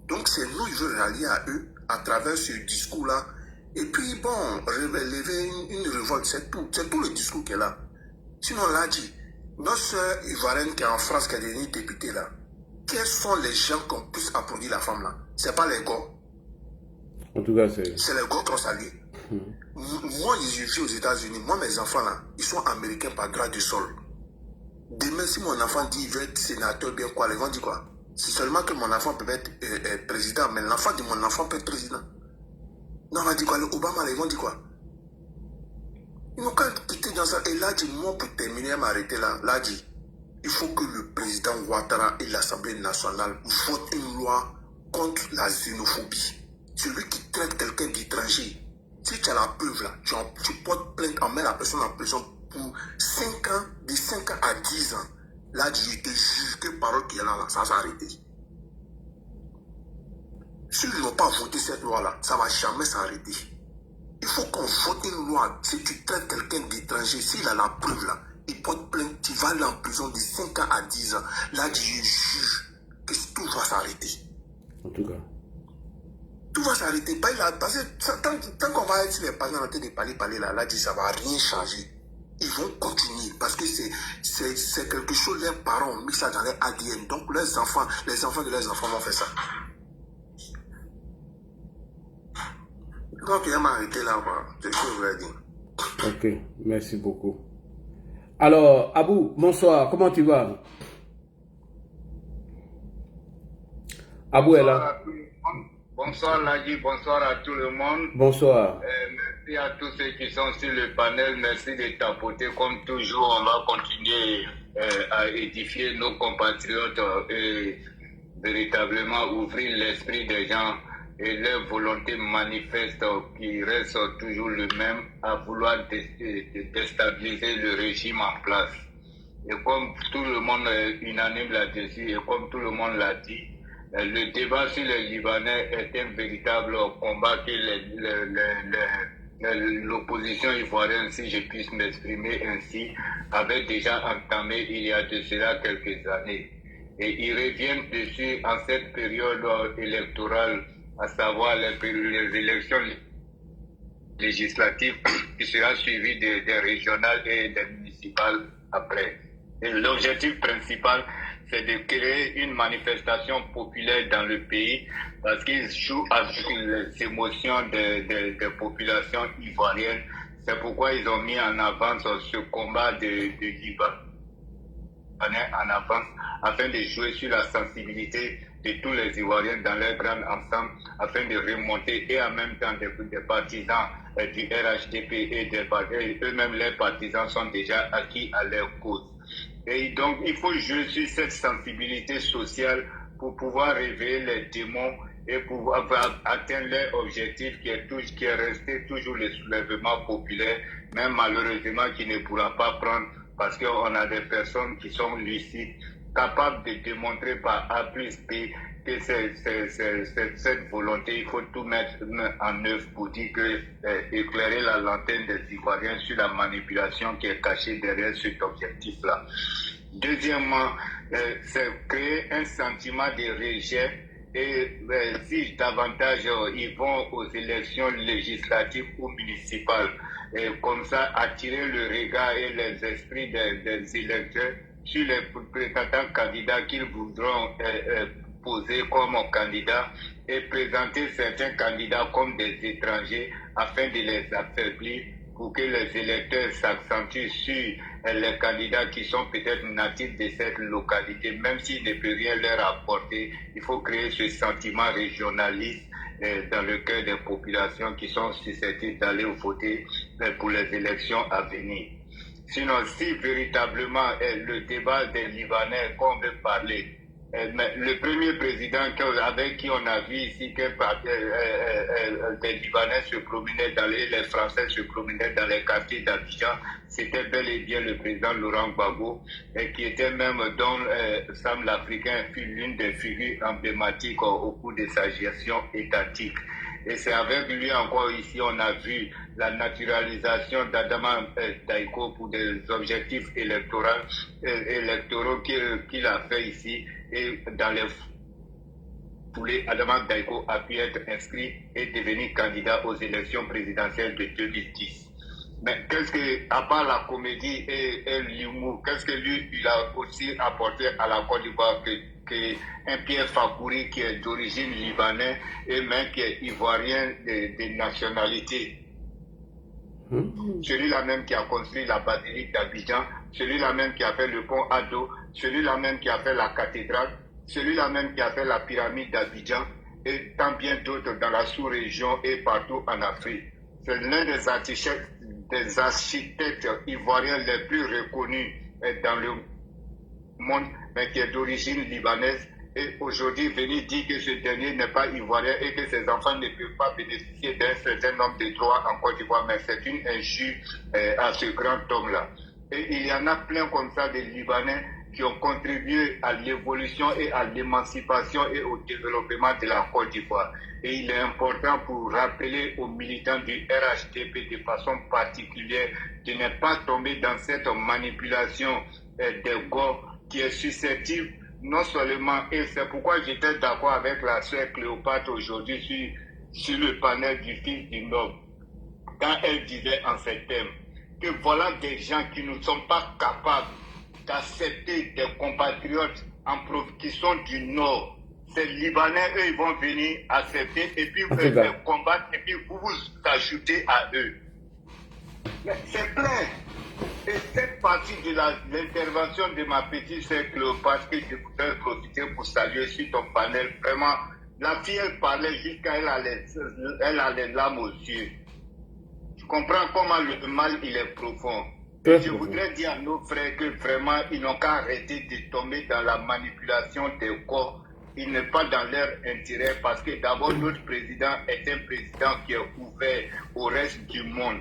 Donc c'est nous, ils veulent rallier à eux à travers ce discours-là. Et puis bon, lever une révolte, c'est tout. C'est tout le discours qu'elle a. Sinon, on l'a dit, notre soeur ivoirienne qui est en France, qui est devenue députée là, quels sont les gens qu'on puisse applaudir la femme là? C'est pas les gars. En tout cas, c'est... C'est les gars qu'on salue. Moi, je vis aux États-Unis. Moi, mes enfants là, ils sont américains par grâce du sol. Demain, si mon enfant dit qu'il veut être sénateur, bien quoi, ils vont dire quoi? C'est seulement que mon enfant peut être président, mais l'enfant de mon enfant peut être président. Non, on va dire quoi? Le Obama, ils vont dire quoi? Ils n'ont qu'à quitter dans ça. Et là, dit, moi, pour terminer, m'arrêter là, là, dit, il faut que le président Ouattara et l'Assemblée nationale votent une loi contre la xénophobie. Celui qui traite quelqu'un d'étranger, si tu as la preuve là, tu portes plainte, emmènes la personne en prison pour 5 ans, de 5 ans à 10 ans. Là, je te jure que parole qui est là, ça va arrêter. S'ils n'ont pas voté cette loi-là, ça ne va jamais s'arrêter. Il faut qu'on vote une loi. Si tu traites quelqu'un d'étranger, s'il a la preuve là, il porte plainte, tu vas aller en prison de 5 ans à 10 ans. Là, je juge que tout va s'arrêter. En tout cas. Tout va s'arrêter. Parce que tant qu'on va être sur les pages en train de parler là, ça ne va rien changer. Ils vont continuer parce que c'est quelque chose, leurs parents ont mis ça dans leur ADN. Donc les enfants de leurs enfants vont faire ça. Donc il m'a arrêté là, c'est ce que je voulais dire. Ok, merci beaucoup. Alors, Abou, bonsoir, comment tu vas? Abou est là. Bonsoir Ladi, bonsoir à tout le monde. Bonsoir. Merci à tous ceux qui sont sur le panel, merci de tapoter. Comme toujours, on va continuer à édifier nos compatriotes et véritablement ouvrir l'esprit des gens et leur volonté manifeste qui reste toujours le même à vouloir déstabiliser le régime en place. Et comme tout le monde est unanime là-dessus et comme tout le monde l'a dit, le débat sur les Libanais est un véritable combat que l'opposition ivoirienne, si je puisse m'exprimer ainsi, avait déjà entamé il y a de cela quelques années. Et ils reviennent dessus en cette période électorale, à savoir les élections législatives qui sera suivies des régionales et des municipales après. Et l'objectif principal, c'est de créer une manifestation populaire dans le pays parce qu'ils jouent avec les émotions des populations ivoiriennes. C'est pourquoi ils ont mis en avance ce combat de Libanais en avance afin de jouer sur la sensibilité de tous les Ivoiriens dans leur grand ensemble afin de remonter et en même temps des partisans du RHDP et eux-mêmes les partisans sont déjà acquis à leur cause. Et donc, il faut jouer sur cette sensibilité sociale pour pouvoir réveiller les démons et pouvoir atteindre leur objectif qui est resté toujours le soulèvement populaire, même malheureusement qui ne pourra pas prendre parce qu'on a des personnes qui sont lucides, capables de démontrer par A plus B que cette volonté, il faut tout mettre en œuvre pour dire que éclairer la lanterne des Ivoiriens sur la manipulation qui est cachée derrière cet objectif-là. Deuxièmement, c'est créer un sentiment de rejet et si davantage ils vont aux élections législatives ou municipales, et comme ça attirer le regard et les esprits des électeurs sur les prétendants candidats qu'ils voudront poser comme candidats et présenter certains candidats comme des étrangers afin de les affaiblir pour que les électeurs s'accentuent sur les candidats qui sont peut-être natifs de cette localité, même s'ils ne peuvent rien leur apporter. Il faut créer ce sentiment régionaliste dans le cœur des populations qui sont susceptibles d'aller voter pour les élections à venir. Sinon, si véritablement le débat des Libanais qu'on veut parler, le premier président avec qui on a vu ici que des Libanais se promenaient les Français se promenaient dans les quartiers d'Abidjan, c'était bel et bien le président Laurent Gbagbo, qui était même dont Sam l'Africain fut l'une des figures emblématiques au cours de sa gestion étatique. Et c'est avec lui encore ici, on a vu la naturalisation d'Adama Daïko pour des objectifs électoraux qu'il a fait ici. Et dans les foulées, Adama Daïko a pu être inscrit et devenir candidat aux élections présidentielles de 2010. Mais qu'est-ce que, à part la comédie et l'humour, qu'est-ce que lui, il a aussi apporté à la Côte d'Ivoire qu'un Pierre Fakouri qui est d'origine libanaise et même qui est ivoirien de nationalité. Celui-là même qui a construit la basilique d'Abidjan, celui-là même qui a fait le pont Ado, celui-là même qui a fait la cathédrale, celui-là même qui a fait la pyramide d'Abidjan et tant bien d'autres dans la sous-région et partout en Afrique. C'est l'un des architectes ivoiriens les plus reconnus dans le monde, mais qui est d'origine libanaise. Et aujourd'hui, venir dire que ce dernier n'est pas ivoirien et que ses enfants ne peuvent pas bénéficier d'un certain nombre de droits en Côte d'Ivoire, mais c'est une injure à ce grand homme-là. Et il y en a plein comme ça des Libanais qui ont contribué à l'évolution et à l'émancipation et au développement de la Côte d'Ivoire. Et il est important pour rappeler aux militants du RHDP de façon particulière de ne pas tomber dans cette manipulation des go qui est susceptible non seulement, et c'est pourquoi j'étais d'accord avec la sœur Cléopâtre aujourd'hui sur le panel du Fils du Noble, quand elle disait en ces termes que voilà des gens qui ne sont pas capables d'accepter des compatriotes qui sont du Nord. Ces Libanais, eux, ils vont venir accepter et puis combattre et puis vous ajoutez à eux. Mais c'est plein. Et cette partie de l'intervention de ma petite sœur Cléopâtre que je voudrais profiter pour saluer sur ton panel, vraiment, la fille, elle parlait jusqu'à elle a les larmes aux yeux. Je comprends comment le mal, il est profond. Et je voudrais dire à nos frères que vraiment, ils n'ont qu'à arrêter de tomber dans la manipulation des corps. Il n'est pas dans leur intérêt parce que d'abord, notre président est un président qui est ouvert au reste du monde.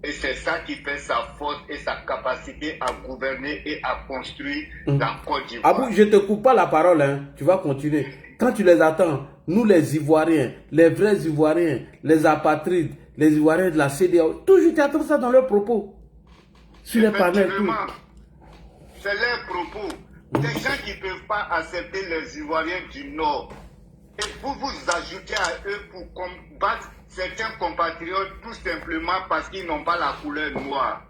Et c'est ça qui fait sa force et sa capacité à gouverner et à construire la Côte d'Ivoire. Abou, je ne te coupe pas la parole, hein. Tu vas continuer. Quand tu les attends, nous les Ivoiriens, les vrais Ivoiriens, les apatrides, les Ivoiriens de la CEDEAO, toujours tu attends ça dans leurs propos. Sur les panels, tout. C'est leurs propos. Des gens qui ne peuvent pas accepter les Ivoiriens du Nord. Et vous vous ajoutez à eux pour combattre certains compatriotes tout simplement parce qu'ils n'ont pas la couleur noire.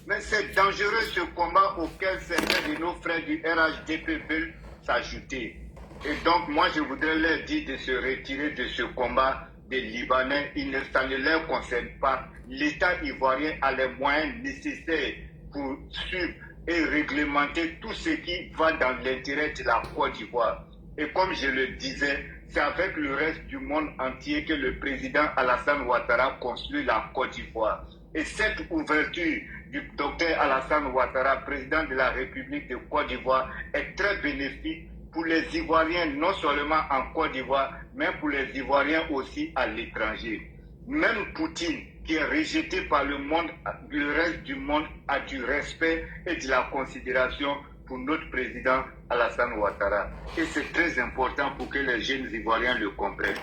Mais c'est dangereux ce combat auquel certains de nos frères du RHDP veulent s'ajouter. Et donc moi je voudrais leur dire de se retirer de ce combat des Libanais. Ça ne leur concerne pas. L'État ivoirien a les moyens nécessaires pour suivre et réglementer tout ce qui va dans l'intérêt de la Côte d'Ivoire. Et comme je le disais, c'est avec le reste du monde entier que le président Alassane Ouattara construit la Côte d'Ivoire. Et cette ouverture du docteur Alassane Ouattara, président de la République de Côte d'Ivoire, est très bénéfique pour les Ivoiriens, non seulement en Côte d'Ivoire, mais pour les Ivoiriens aussi à l'étranger. Même Poutine, qui est rejeté par le monde, le reste du monde a du respect et de la considération pour notre président Alassane Ouattara. Et c'est très important pour que les jeunes Ivoiriens le comprennent.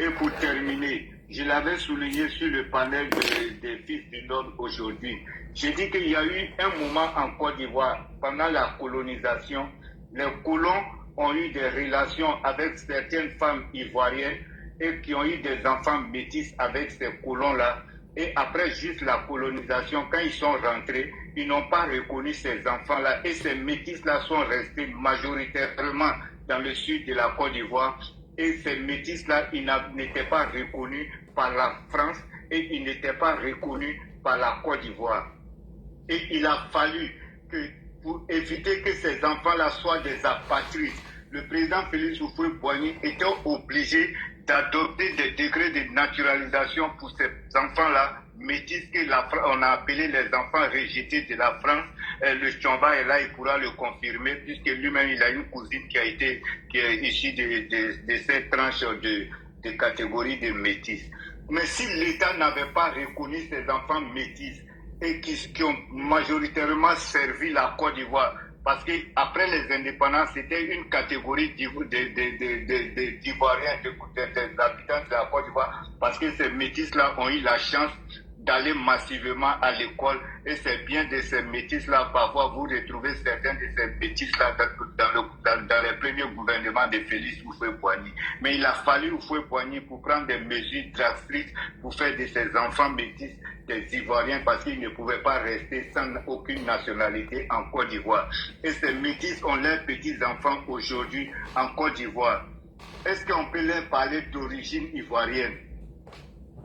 Et pour terminer, je l'avais souligné sur le panel des Fils du Nord aujourd'hui. J'ai dit qu'il y a eu un moment en Côte d'Ivoire, pendant la colonisation, les colons ont eu des relations avec certaines femmes ivoiriennes et qui ont eu des enfants métis avec ces colons-là. Et après juste la colonisation, quand ils sont rentrés, ils n'ont pas reconnu ces enfants-là. Et ces métis-là sont restés majoritairement dans le sud de la Côte d'Ivoire. Et ces métis-là, ils n'étaient pas reconnus par la France et ils n'étaient pas reconnus par la Côte d'Ivoire. Et il a fallu que, pour éviter que ces enfants-là soient des apatrides, le président Félix Houphouët-Boigny était obligé d'adopter des décrets de naturalisation pour ces enfants-là, métis que on a appelé les enfants rejetés de la France. Le Chamba est là, il pourra le confirmer, puisque lui-même, il a une cousine qui est issue de cette tranche de catégorie de métis. Mais si l'État n'avait pas reconnu ces enfants métis et qui ont majoritairement servi la Côte d'Ivoire, parce qu'après les indépendances, c'était une catégorie d'Ivoiriens, des habitants de la Côte d'Ivoire, parce que ces métis-là ont eu la chance d'aller massivement à l'école. Et c'est bien de ces métis-là, parfois vous retrouvez certains de ces métis-là dans les premiers gouvernements de Félix Houphouët-Boigny. Mais il a fallu Houphouët-Boigny pour prendre des mesures drastiques pour faire de ces enfants métis des Ivoiriens parce qu'ils ne pouvaient pas rester sans aucune nationalité en Côte d'Ivoire. Et ces métis ont leurs petits-enfants aujourd'hui en Côte d'Ivoire. Est-ce qu'on peut leur parler d'origine ivoirienne?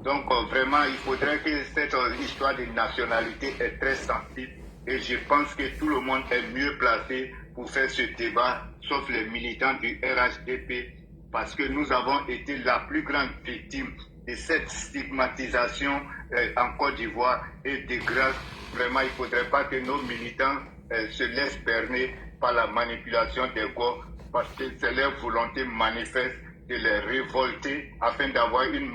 Donc vraiment, il faudrait que cette histoire de nationalité est très sensible et je pense que tout le monde est mieux placé pour faire ce débat, sauf les militants du RHDP, parce que nous avons été la plus grande victime de cette stigmatisation en Côte d'Ivoire et de grâce, vraiment, il ne faudrait pas que nos militants se laissent berner par la manipulation des corps, parce que c'est leur volonté manifeste de les révolter afin d'avoir une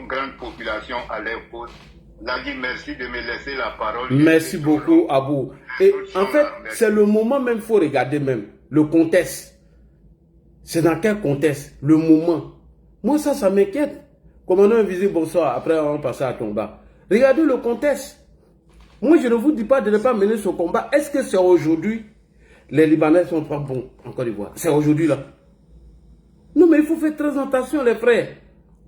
grande population à leur cause. Nagui, merci de me laisser la parole. Merci beaucoup, Abou. Et en fait, c'est le moment même, il faut regarder même, le contexte. C'est dans quel contexte? Le moment. Moi, ça m'inquiète. Commandant invisible, bonsoir. Après, on va passer à Tomba. Regardez le contexte. Moi, je ne vous dis pas de ne pas mener ce combat. Est-ce que c'est aujourd'hui? Les Libanais sont pas bons en Côte d'Ivoire. C'est aujourd'hui là. Non, mais il faut faire très attention, les frères.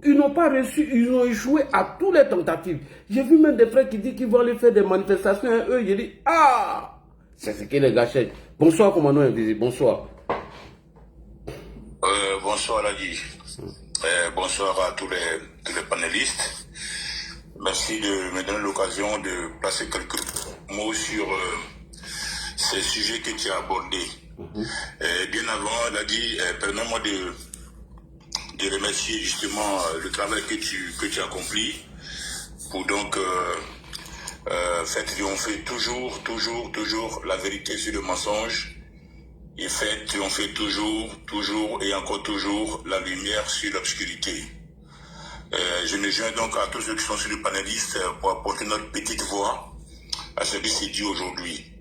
Ils n'ont pas reçu, ils ont échoué à toutes les tentatives. J'ai vu même des frères qui disent qu'ils vont aller faire des manifestations. Et eux, j'ai dit, ah, c'est ce qui les gâchait. Bonsoir, commandant invisible. Bonsoir. Bonsoir, Ladi. Bonsoir à tous les panélistes. Merci de me donner l'occasion de placer quelques mots sur ces sujets que tu as abordés. Bien avant, Ladi, permets-moi de remercier justement le travail que tu accomplis pour donc faire triompher toujours la vérité sur le mensonge et faire triompher toujours et encore toujours la lumière sur l'obscurité. Je me joins donc à tous ceux qui sont sur le panéliste pour apporter notre petite voix à ce qui s'est dit aujourd'hui.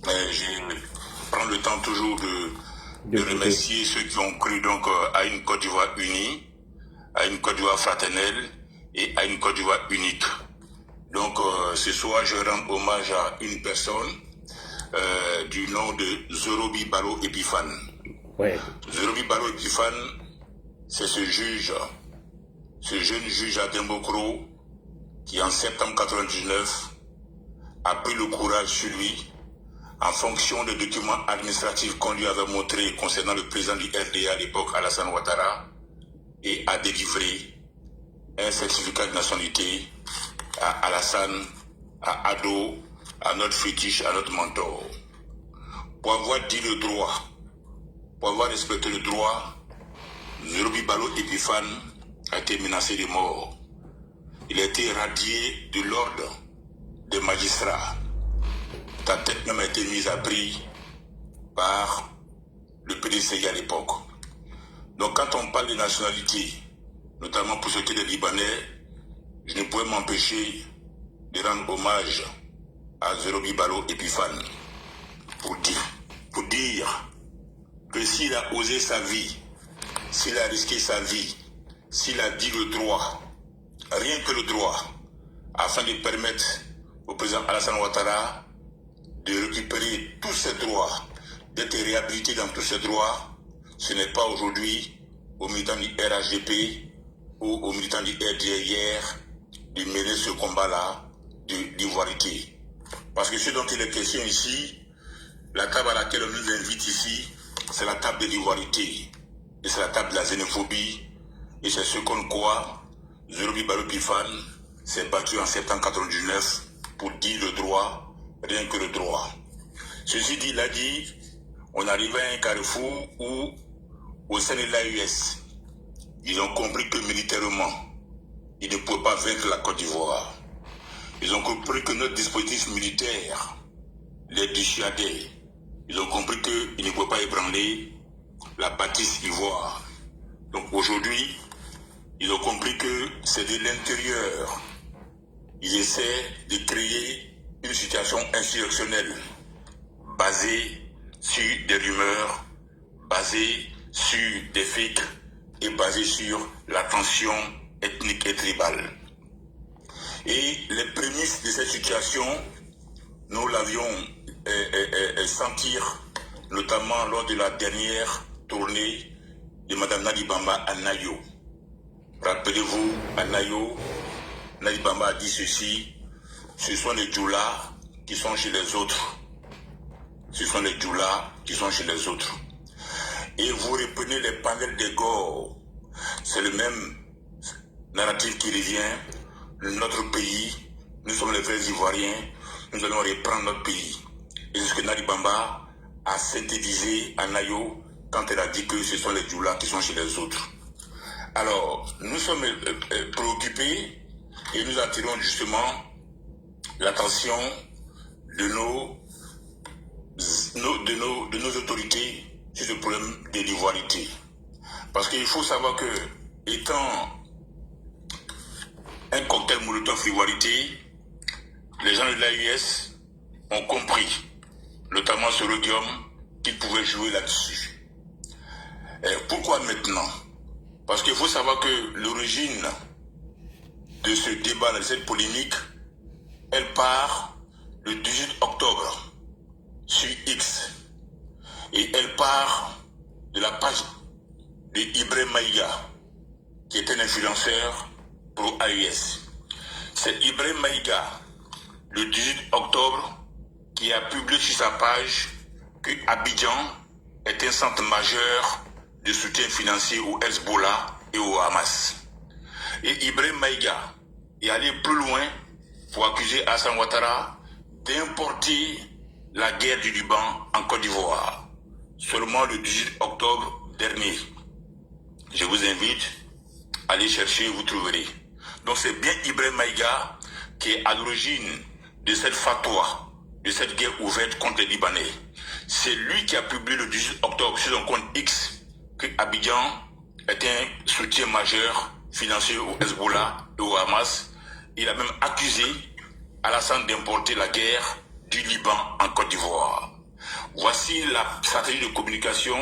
Je prends le temps toujours de remercier ceux qui ont cru donc à une Côte d'Ivoire unie, à une Côte d'Ivoire fraternelle et à une Côte d'Ivoire unique. Donc ce soir, je rends hommage à une personne du nom de Zorobi Balo Epiphane. Ouais. Zorobi Balo Epiphane, c'est ce jeune juge à Dembokro qui en septembre 1999 a pris le courage sur lui en fonction des documents administratifs qu'on lui avait montrés concernant le président du RDA à l'époque, Alassane Ouattara, et a délivré un certificat de nationalité à Alassane, à Ado, à notre fétiche, à notre mentor. Pour avoir dit le droit, pour avoir respecté le droit, Zorobi Balo Epiphane a été menacé de mort. Il a été radié de l'ordre des magistrats. Ta tête même a été mise à prix par le PDCI à l'époque. Donc quand on parle de nationalité, notamment pour ce qui est des Libanais, je ne pouvais m'empêcher de rendre hommage à Zorobi Balo Epiphane pour dire que s'il a osé sa vie, s'il a risqué sa vie, s'il a dit le droit, rien que le droit, afin de permettre au président Alassane Ouattara de récupérer tous ses droits, d'être réhabilité dans tous ses droits, ce n'est pas aujourd'hui aux militants du RHDP ou aux militants du RDR de mener ce combat-là d'ivoirité. Parce que ce dont il est question ici, la table à laquelle on nous invite ici, c'est la table de l'ivoirité. Et c'est la table de la xénophobie. Et c'est ce qu'on croit. Zorobi Balo Epiphane s'est battu en septembre 1999 pour dire le droit, rien que le droit. Ceci dit, il a dit, on arrivait à un carrefour où, au sein de l'AES, ils ont compris que militairement, ils ne pouvaient pas vaincre la Côte d'Ivoire. Ils ont compris que notre dispositif militaire les dissuadait. Ils ont compris qu'ils ne pouvaient pas ébranler la bâtisse ivoire. Donc aujourd'hui, ils ont compris que c'est de l'intérieur. Ils essaient de créer une situation insurrectionnelle basée sur des rumeurs, basée sur des fakes et basée sur la tension ethnique et tribale. Et les prémices de cette situation, nous l'avions sentir notamment lors de la dernière tournée de Mme Nali Bamba à Nayo. Rappelez-vous, à Nayo, Nali Bamba a dit ceci: ce sont les Djoula qui sont chez les autres. Ce sont les Djoula qui sont chez les autres. Et vous reprenez les panels des Gors. C'est le même narratif qui revient. Notre pays, nous sommes les vrais Ivoiriens, nous allons reprendre notre pays. Et c'est ce que Nali Bamba a synthétisé à Nayo quand elle a dit que ce sont les Djoula qui sont chez les autres. Alors, nous sommes préoccupés et nous attirons justement l'attention de nos autorités sur ce problème de l'ivoirité. Parce qu'il faut savoir que, étant un cocktail molotov frivolité, les gens de l'AUS ont compris, notamment sur Rhodium, qu'ils pouvaient jouer là-dessus. Pourquoi maintenant? Parce qu'il faut savoir que l'origine de ce débat, de cette polémique, elle part le 18 octobre sur X. Et elle part de la page de Ibrahim Maïga, qui est un influenceur pour AES. C'est Ibrahim Maïga, le 18 octobre, qui a publié sur sa page que Abidjan est un centre majeur de soutien financier au Hezbollah et au Hamas. Et Ibrahim Maïga est allé plus loin pour accuser Hassan Ouattara d'importer la guerre du Liban en Côte d'Ivoire, seulement le 18 octobre dernier. Je vous invite à aller chercher, vous trouverez. Donc c'est bien Ibrahim Maïga qui est à l'origine de cette fatwa, de cette guerre ouverte contre les Libanais. C'est lui qui a publié le 18 octobre sur son compte X que Abidjan est un soutien majeur financier au Hezbollah et au Hamas. Il a même accusé Alassane d'importer la guerre du Liban en Côte d'Ivoire. Voici la stratégie de communication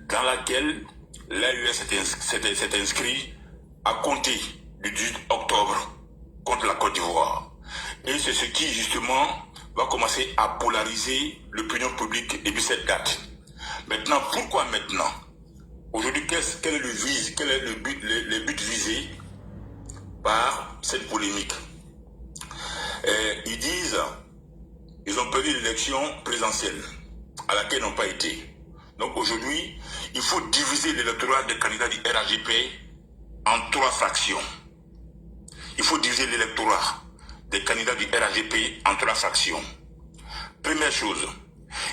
dans laquelle l'AUS s'est inscrit à compter du 18 octobre contre la Côte d'Ivoire. Et c'est ce qui justement va commencer à polariser l'opinion publique depuis cette date. Maintenant, pourquoi maintenant? Aujourd'hui, quel est le but visé par cette polémique? Ils disent ils ont perdu l'élection présidentielle à laquelle ils n'ont pas été. Donc aujourd'hui, il faut diviser l'électorat des candidats du RHDP en 3 fractions. Il faut diviser l'électorat des candidats du RHDP en 3 fractions. Première chose,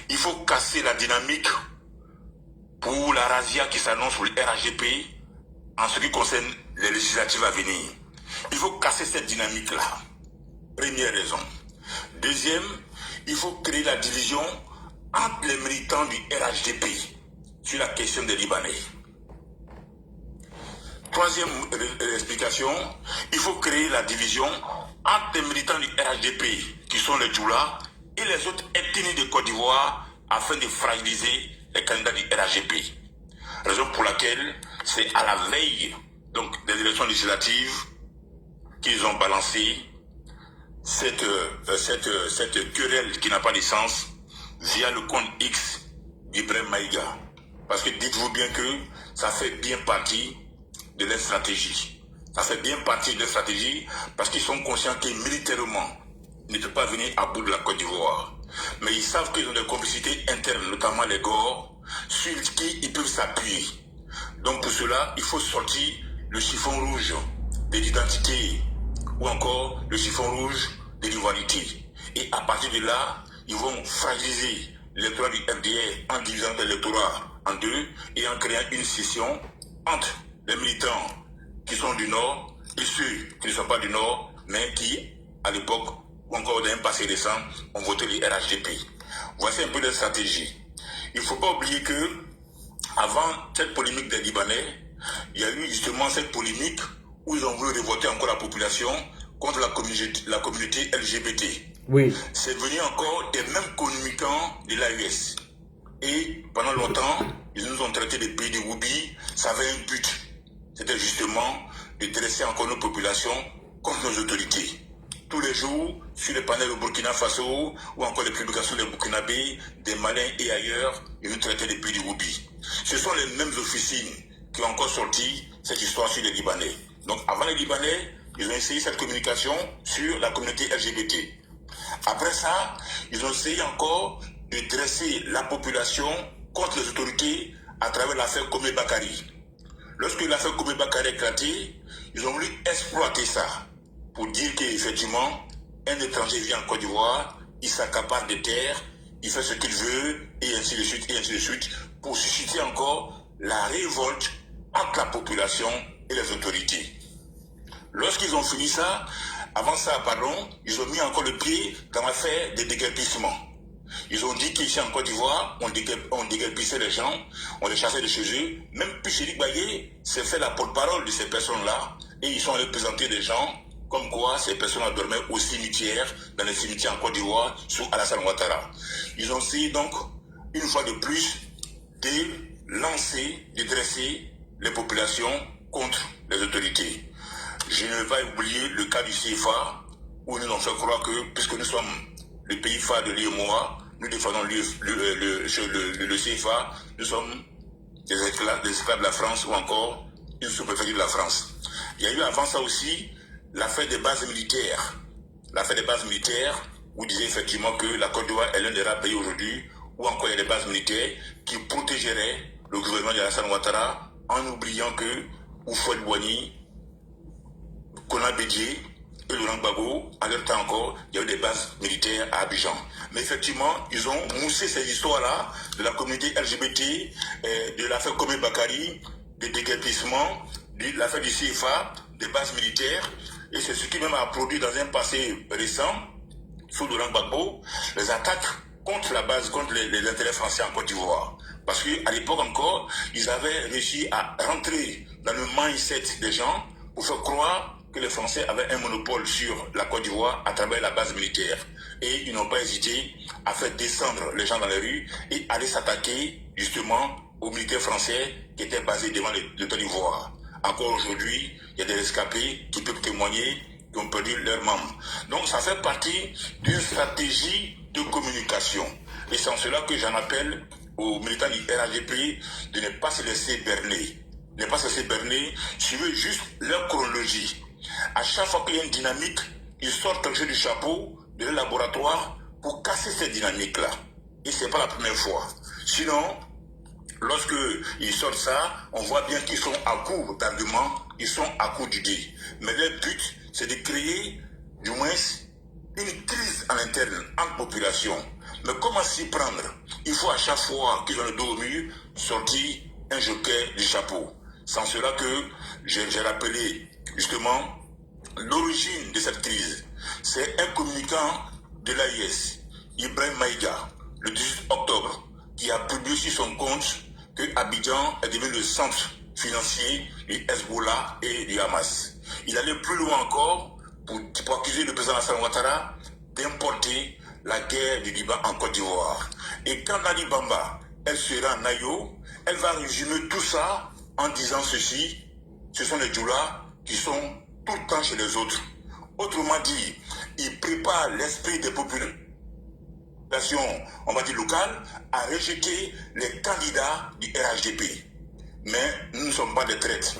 il faut casser la dynamique pour la razzia qui s'annonce pour le RHDP en ce qui concerne les législatives à venir. Il faut casser cette dynamique-là. Première raison. Deuxième, il faut créer la division entre les militants du RHDP sur la question des Libanais. Troisième explication, il faut créer la division entre les militants du RHDP, qui sont les Djoula, et les autres ethnies de Côte d'Ivoire, afin de fragiliser les candidats du RHDP. Raison pour laquelle c'est à la veille donc, des élections législatives qu'ils ont balancé cette querelle qui n'a pas de sens via le compte X d'Ibrahim Maïga. Parce que dites-vous bien que ça fait bien partie de leur stratégie. Ça fait bien partie de leur stratégie parce qu'ils sont conscients que militairement, ils ne peuvent pas venir à bout de la Côte d'Ivoire. Mais ils savent qu'ils ont des complicités internes, notamment les Gors, sur qui ils peuvent s'appuyer. Donc pour cela, il faut sortir le chiffon rouge de l'identité ou encore le chiffon rouge de l'ivoirité. Et à partir de là, ils vont fragiliser l'électorat du FDR en divisant l'électorat en 2 et en créant une scission entre les militants qui sont du Nord et ceux qui ne sont pas du Nord, mais qui, à l'époque, ou encore dans un passé récent, ont voté les RHDP. Voici un peu la stratégie. Il ne faut pas oublier que, avant cette polémique des Libanais, il y a eu justement cette polémique où ils ont voulu révolter encore la population contre la communauté LGBT. Oui. C'est venu encore des mêmes communicants de l'AUS. Et pendant longtemps, ils nous ont traités de pays de Woubi. Ça avait un but. C'était justement de dresser encore nos populations contre nos autorités. Tous les jours, sur les panels au Burkina Faso, ou encore les publications des Burkinabés, des Maliens et ailleurs, ils nous traitaient de pays de Woubi. Ce sont les mêmes officines qui ont encore sorti cette histoire sur les Libanais. Donc avant les Libanais, ils ont essayé cette communication sur la communauté LGBT. Après ça, ils ont essayé encore de dresser la population contre les autorités à travers l'affaire Komé Bakari. Lorsque l'affaire Komé Bakari a éclaté, ils ont voulu exploiter ça pour dire qu'effectivement, un étranger vient en Côte d'Ivoire, il s'accapare des terres, il fait ce qu'il veut, et ainsi de suite, pour susciter encore la révolte entre la population et les autorités. Lorsqu'ils ont fini ça, avant ça, ils ont mis encore le pied dans l'affaire des déguerpissements. Ils ont dit qu'ici en Côte d'Ivoire, on déguerpissait les gens, on les chassait de chez eux. Même Pichéric Baye s'est fait la porte-parole de ces personnes-là, et ils sont allés présenter des gens comme quoi ces personnes dormaient au cimetière, dans les cimetières en Côte d'Ivoire, sous Alassane Ouattara. Ils ont essayé donc, une fois de plus, de lancer, de dresser les populations contre les autorités. Je ne vais pas oublier le cas du CFA, où nous avons fait croire que, puisque nous sommes le pays phare de l'UEMOA, nous défendons le CFA, nous sommes des esclaves de la France ou encore une sous-préfecture de la France. Il y a eu avant ça aussi l'affaire des bases militaires. L'affaire des bases militaires, où disait effectivement que la Côte d'Ivoire est l'un des rares pays aujourd'hui où encore il y a des bases militaires qui protégeraient le gouvernement de Alassane Ouattara en oubliant que Houphouët Boigny, Konan Bédié et Laurent Gbagbo, à leur temps encore, il y a eu des bases militaires à Abidjan. Mais effectivement, ils ont moussé ces histoires-là de la communauté LGBT, de l'affaire Komé Bakari, des déguerpissements, de l'affaire du CFA, des bases militaires. Et c'est ce qui même a produit dans un passé récent, sous Laurent Gbagbo, les attaques contre la base, contre les intérêts français en Côte d'Ivoire. Parce qu'à l'époque encore, ils avaient réussi à rentrer dans le mindset des gens pour faire croire que les Français avaient un monopole sur la Côte d'Ivoire à travers la base militaire. Et ils n'ont pas hésité à faire descendre les gens dans les rues et aller s'attaquer justement aux militaires français qui étaient basés devant le Côte d'Ivoire. Encore aujourd'hui, il y a des rescapés qui peuvent témoigner qui ont perdu leurs membres. Donc ça fait partie d'une stratégie de communication. Et c'est en cela que j'en appelle aux militants du RHDP de ne pas se laisser berner. Ne pas se laisser berner, suivez juste leur chronologie. À chaque fois qu'il y a une dynamique, ils sortent quelque chose du chapeau, de leur laboratoire, pour casser cette dynamique-là. Et ce n'est pas la première fois. Sinon, lorsque ils sortent ça, on voit bien qu'ils sont à court d'arguments, ils sont à court d'idées. Mais leur but, c'est de créer, du moins, une crise en interne, en population. Mais comment s'y prendre? Il faut à chaque fois qu'ils ont le dos au mur, sortir un joker du chapeau. C'est en cela que j'ai rappelé justement l'origine de cette crise. C'est un communicant de l'AIS, Ibrahim Maïga, le 18 octobre, qui a publié sur son compte que Abidjan est devenu le centre financier du Hezbollah et du Hamas. Il allait plus loin encore pour accuser le président Alassane Ouattara d'importer la guerre du Liban en Côte d'Ivoire. Et quand Nali Bamba, elle sera en Nayo, elle va résumer tout ça en disant ceci: ce sont les Djoula qui sont tout le temps chez les autres. Autrement dit, ils préparent l'esprit des populations, on va dire locales, à rejeter les candidats du RHDP. Mais nous ne sommes pas des traîtres.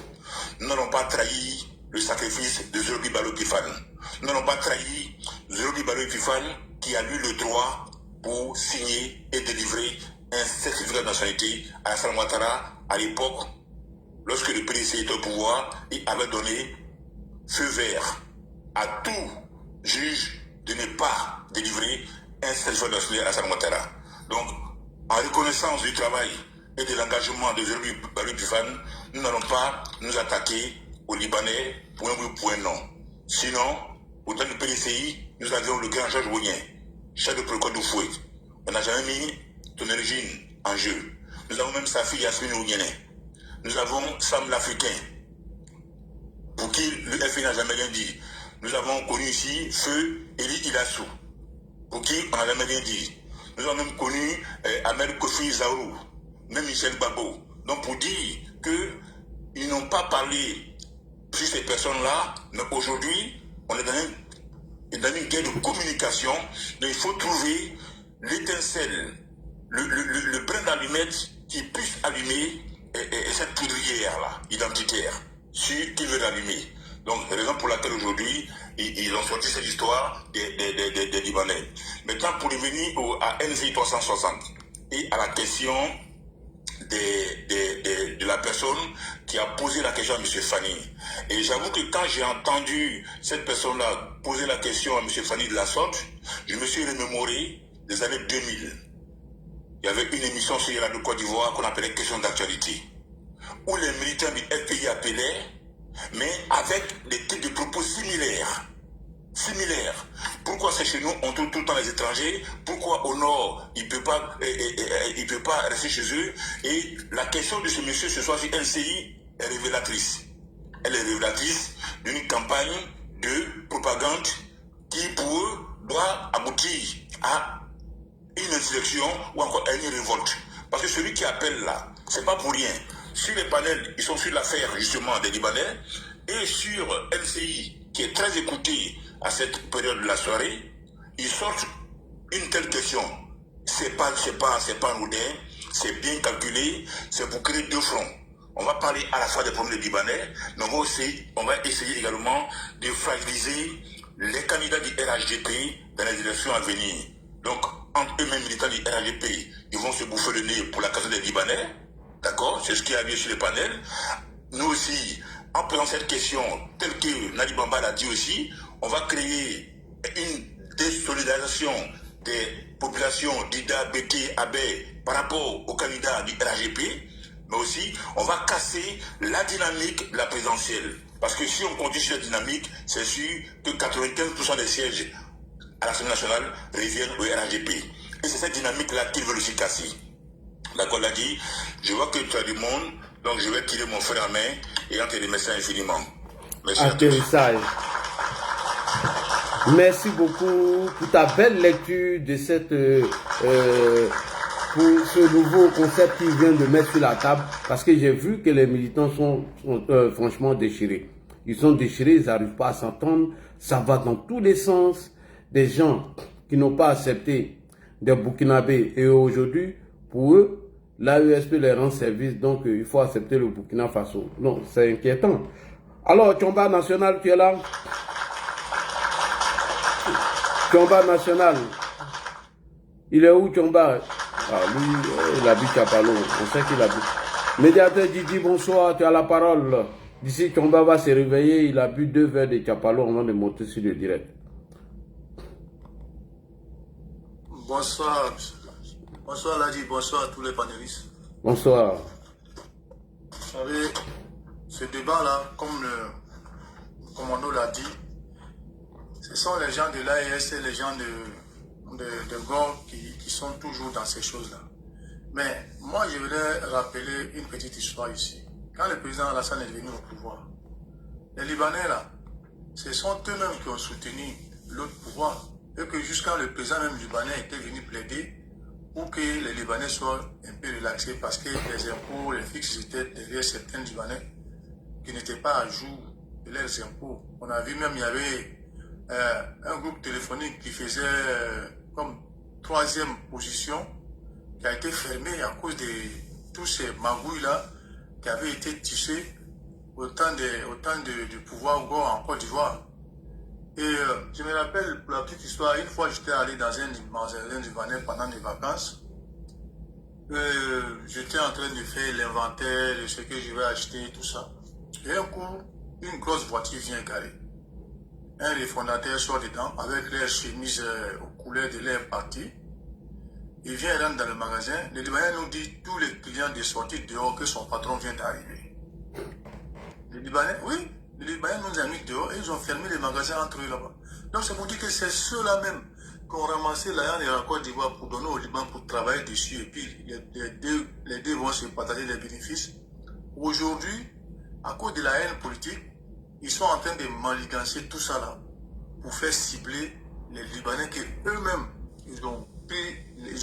Nous n'allons pas trahir le sacrifice de Zorobi Balo Pifane. Nous n'allons pas trahir Zorobi Balo Pifane qui a eu le droit pour signer et délivrer un certificat de nationalité à Alassane Ouattara à l'époque, lorsque le PDC était au pouvoir, il avait donné feu vert à tout juge de ne pas délivrer un certificat de nationalité à Alassane Ouattara. Donc, en reconnaissance du travail et de l'engagement de Zorobi Balo Pifane, nous n'allons pas nous attaquer aux Libanais pour un oui ou pour un non. Sinon, au temps du PDCI, nous avions le grand Georges Bougnin, chef de protocole de Fouet. On n'a jamais mis ton origine en jeu. Nous avons même sa fille Yasmine Ouguené. Nous avons Sam l'Africain, pour qui le FI n'a jamais rien dit. Nous avons connu ici Feu Eli Ilassou, pour qui on n'a jamais rien dit. Nous avons même connu Ahmed Kofi Zaourou, même Michel Babo. Donc pour dire qu'ils n'ont pas parlé sur ces personnes-là, mais aujourd'hui, on est dans une guerre de communication. Donc il faut trouver l'étincelle, le brin d'allumette qui puisse allumer cette poudrière-là, identitaire, qu'ils veulent allumer. Donc, raison pour laquelle aujourd'hui, ils ont sorti cette histoire des Libanais. Maintenant, pour revenir à NCI 360 et à la question de la personne qui a posé la question à M. Fani. Et j'avoue que quand j'ai entendu cette personne-là poser la question à M. Fani de la sorte, je me suis remémoré des années 2000. Il y avait une émission sur Radio Côte d'Ivoire qu'on appelait Question d'actualité, où les militants du FPI appelaient, mais avec des types de propos similaires. Pourquoi c'est chez nous, on trouve tout le temps les étrangers? Pourquoi au nord, il ne peut pas rester chez eux? Et la question de ce monsieur ce soir sur NCI est révélatrice. Elle est révélatrice d'une campagne de propagande qui, pour eux, doit aboutir à une insurrection ou encore à une révolte. Parce que celui qui appelle là, c'est pas pour rien. Sur les panels, ils sont sur l'affaire justement des Libanais et sur LCI, qui est très écouté à cette période de la soirée, ils sortent une telle question. C'est pas anodin, c'est bien calculé, c'est pour créer deux fronts. On va parler à la fois des problèmes des Libanais, mais on va essayer également de fragiliser les candidats du RHDP dans les élections à venir. Donc, entre eux-mêmes militants du RHDP, ils vont se bouffer le nez pour la cause des Libanais. D'accord? C'est ce qui a lieu sur les panels. Nous aussi, en posant cette question, telle que Nali Bamba l'a dit aussi, on va créer une désolidarisation des populations d'Ida, Bété, Abé par rapport aux candidats du RHDP, mais aussi on va casser la dynamique de la présidentielle. Parce que si on continue sur la dynamique, c'est sûr que 95% des sièges à l'Assemblée nationale reviennent au RHDP. Et c'est cette dynamique-là qu'ils veulent aussi casser. D'accord, l'a dit, je vois que tu as du monde, donc je vais tirer mon frère à main et en te remerciant infiniment. Merci à tous. Merci beaucoup pour ta belle lecture de cette pour ce nouveau concept qu'ils viennent de mettre sur la table, parce que j'ai vu que les militants sont franchement déchirés. Ils sont déchirés, ils n'arrivent pas à s'entendre, ça va dans tous les sens. Des gens qui n'ont pas accepté des Burkinabés et aujourd'hui, pour eux, l'AESP les rend service, donc il faut accepter le Burkina Faso. Non, c'est inquiétant. Alors, Tchomba National, tu es là? Tchomba National. Il est où, Tchomba? Ah, lui, il habite Chapalo. On sait qu'il habite. Médiateur Didi, bonsoir, tu as la parole. D'ici, Tchomba va se réveiller. Il a bu 2 verres de Chapalo avant de monter sur le direct. Bonsoir. Bonsoir, Ladi. Bonsoir à tous les panélistes. Bonsoir. Vous savez, ce débat-là, comme le commando l'a dit, ce sont les gens de l'AES et les gens de Gore qui sont toujours dans ces choses-là. Mais moi, je voudrais rappeler une petite histoire ici. Quand le président Alassane est venu au pouvoir, les Libanais, là, ce sont eux-mêmes qui ont soutenu l'autre pouvoir. Et que jusqu'à le président même libanais était venu plaider pour que les Libanais soient un peu relaxés parce que les impôts, les fixes étaient derrière certains Libanais qui n'étaient pas à jour de leurs impôts. On a vu même, il y avait un groupe téléphonique qui faisait comme 3e position qui a été fermé à cause de tous ces magouilles-là qui avaient été tissés au temps du pouvoir en Côte d'Ivoire. Et je me rappelle, pour la petite histoire, une fois j'étais allé dans un magasin libanais pendant les vacances. J'étais en train de faire l'inventaire de ce que je vais acheter, tout ça. Et un coup, une grosse voiture vient garer. Un des fondateurs sort dedans avec leur chemise aux couleurs de leur parti. Il vient rentrer dans le magasin. Le Libanais nous dit tous les clients de sortir dehors que son patron vient d'arriver. Les Libanais, oui. Les Libanais nous ont mis dehors et ils ont fermé les magasins entre eux là-bas. Donc c'est pour dire que c'est ceux-là même qui ont ramassé l'argent de la Côte d'Ivoire pour donner au Liban pour travailler dessus et puis les deux vont se partager les bénéfices. Aujourd'hui, à cause de la haine politique, ils sont en train de manigancer tout ça là pour faire cibler les Libanais que eux-mêmes ils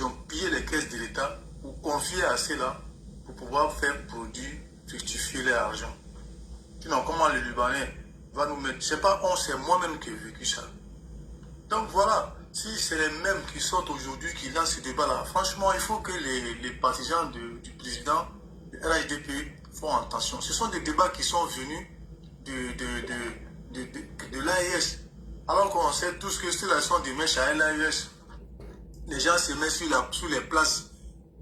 ont pillé les caisses de l'État pour confier à ceux-là pour pouvoir faire produire, fructifier leur argent. Sinon, comment les Libanais va nous mettre? C'est pas on, c'est moi-même qui ai vécu ça. Donc voilà, si c'est les mêmes qui sortent aujourd'hui, qui lancent ce débat-là, franchement, il faut que les partisans du président, du RHDP, font attention. Ce sont des débats qui sont venus de l'AES. Alors qu'on sait tous que ceux-là sont des mèches à l'AES. Les gens se mettent sur les places,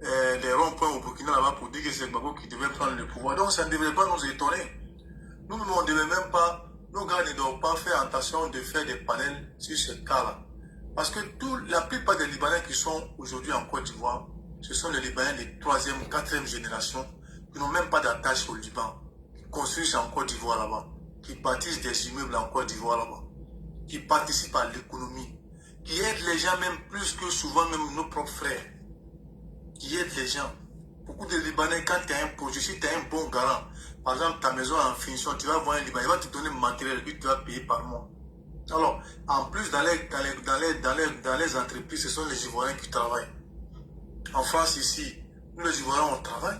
les ronds-points au Burkina là-bas pour dire que c'est Gbagbo qui devait prendre le pouvoir. Donc ça ne devrait pas nous étonner. Nous, on ne devait même pas, nos gars ne doivent pas faire attention de faire des panels sur ce cas-là. Parce que la plupart des Libanais qui sont aujourd'hui en Côte d'Ivoire, ce sont les Libanais de 3e, 4e génération qui n'ont même pas d'attache au Liban, qui construisent en Côte d'Ivoire là-bas, qui bâtissent des immeubles en Côte d'Ivoire là-bas, qui participent à l'économie, qui aident les gens même plus que souvent même nos propres frères, qui aident les gens. Beaucoup de Libanais, quand tu as un projet, si tu as un bon garant, par exemple ta maison en finition, tu vas voir un Libanais, il va te donner le matériel et puis tu vas payer par mois. Alors, en plus, dans les entreprises, ce sont les Ivoiriens qui travaillent. En France, ici, nous les Ivoiriens, on travaille.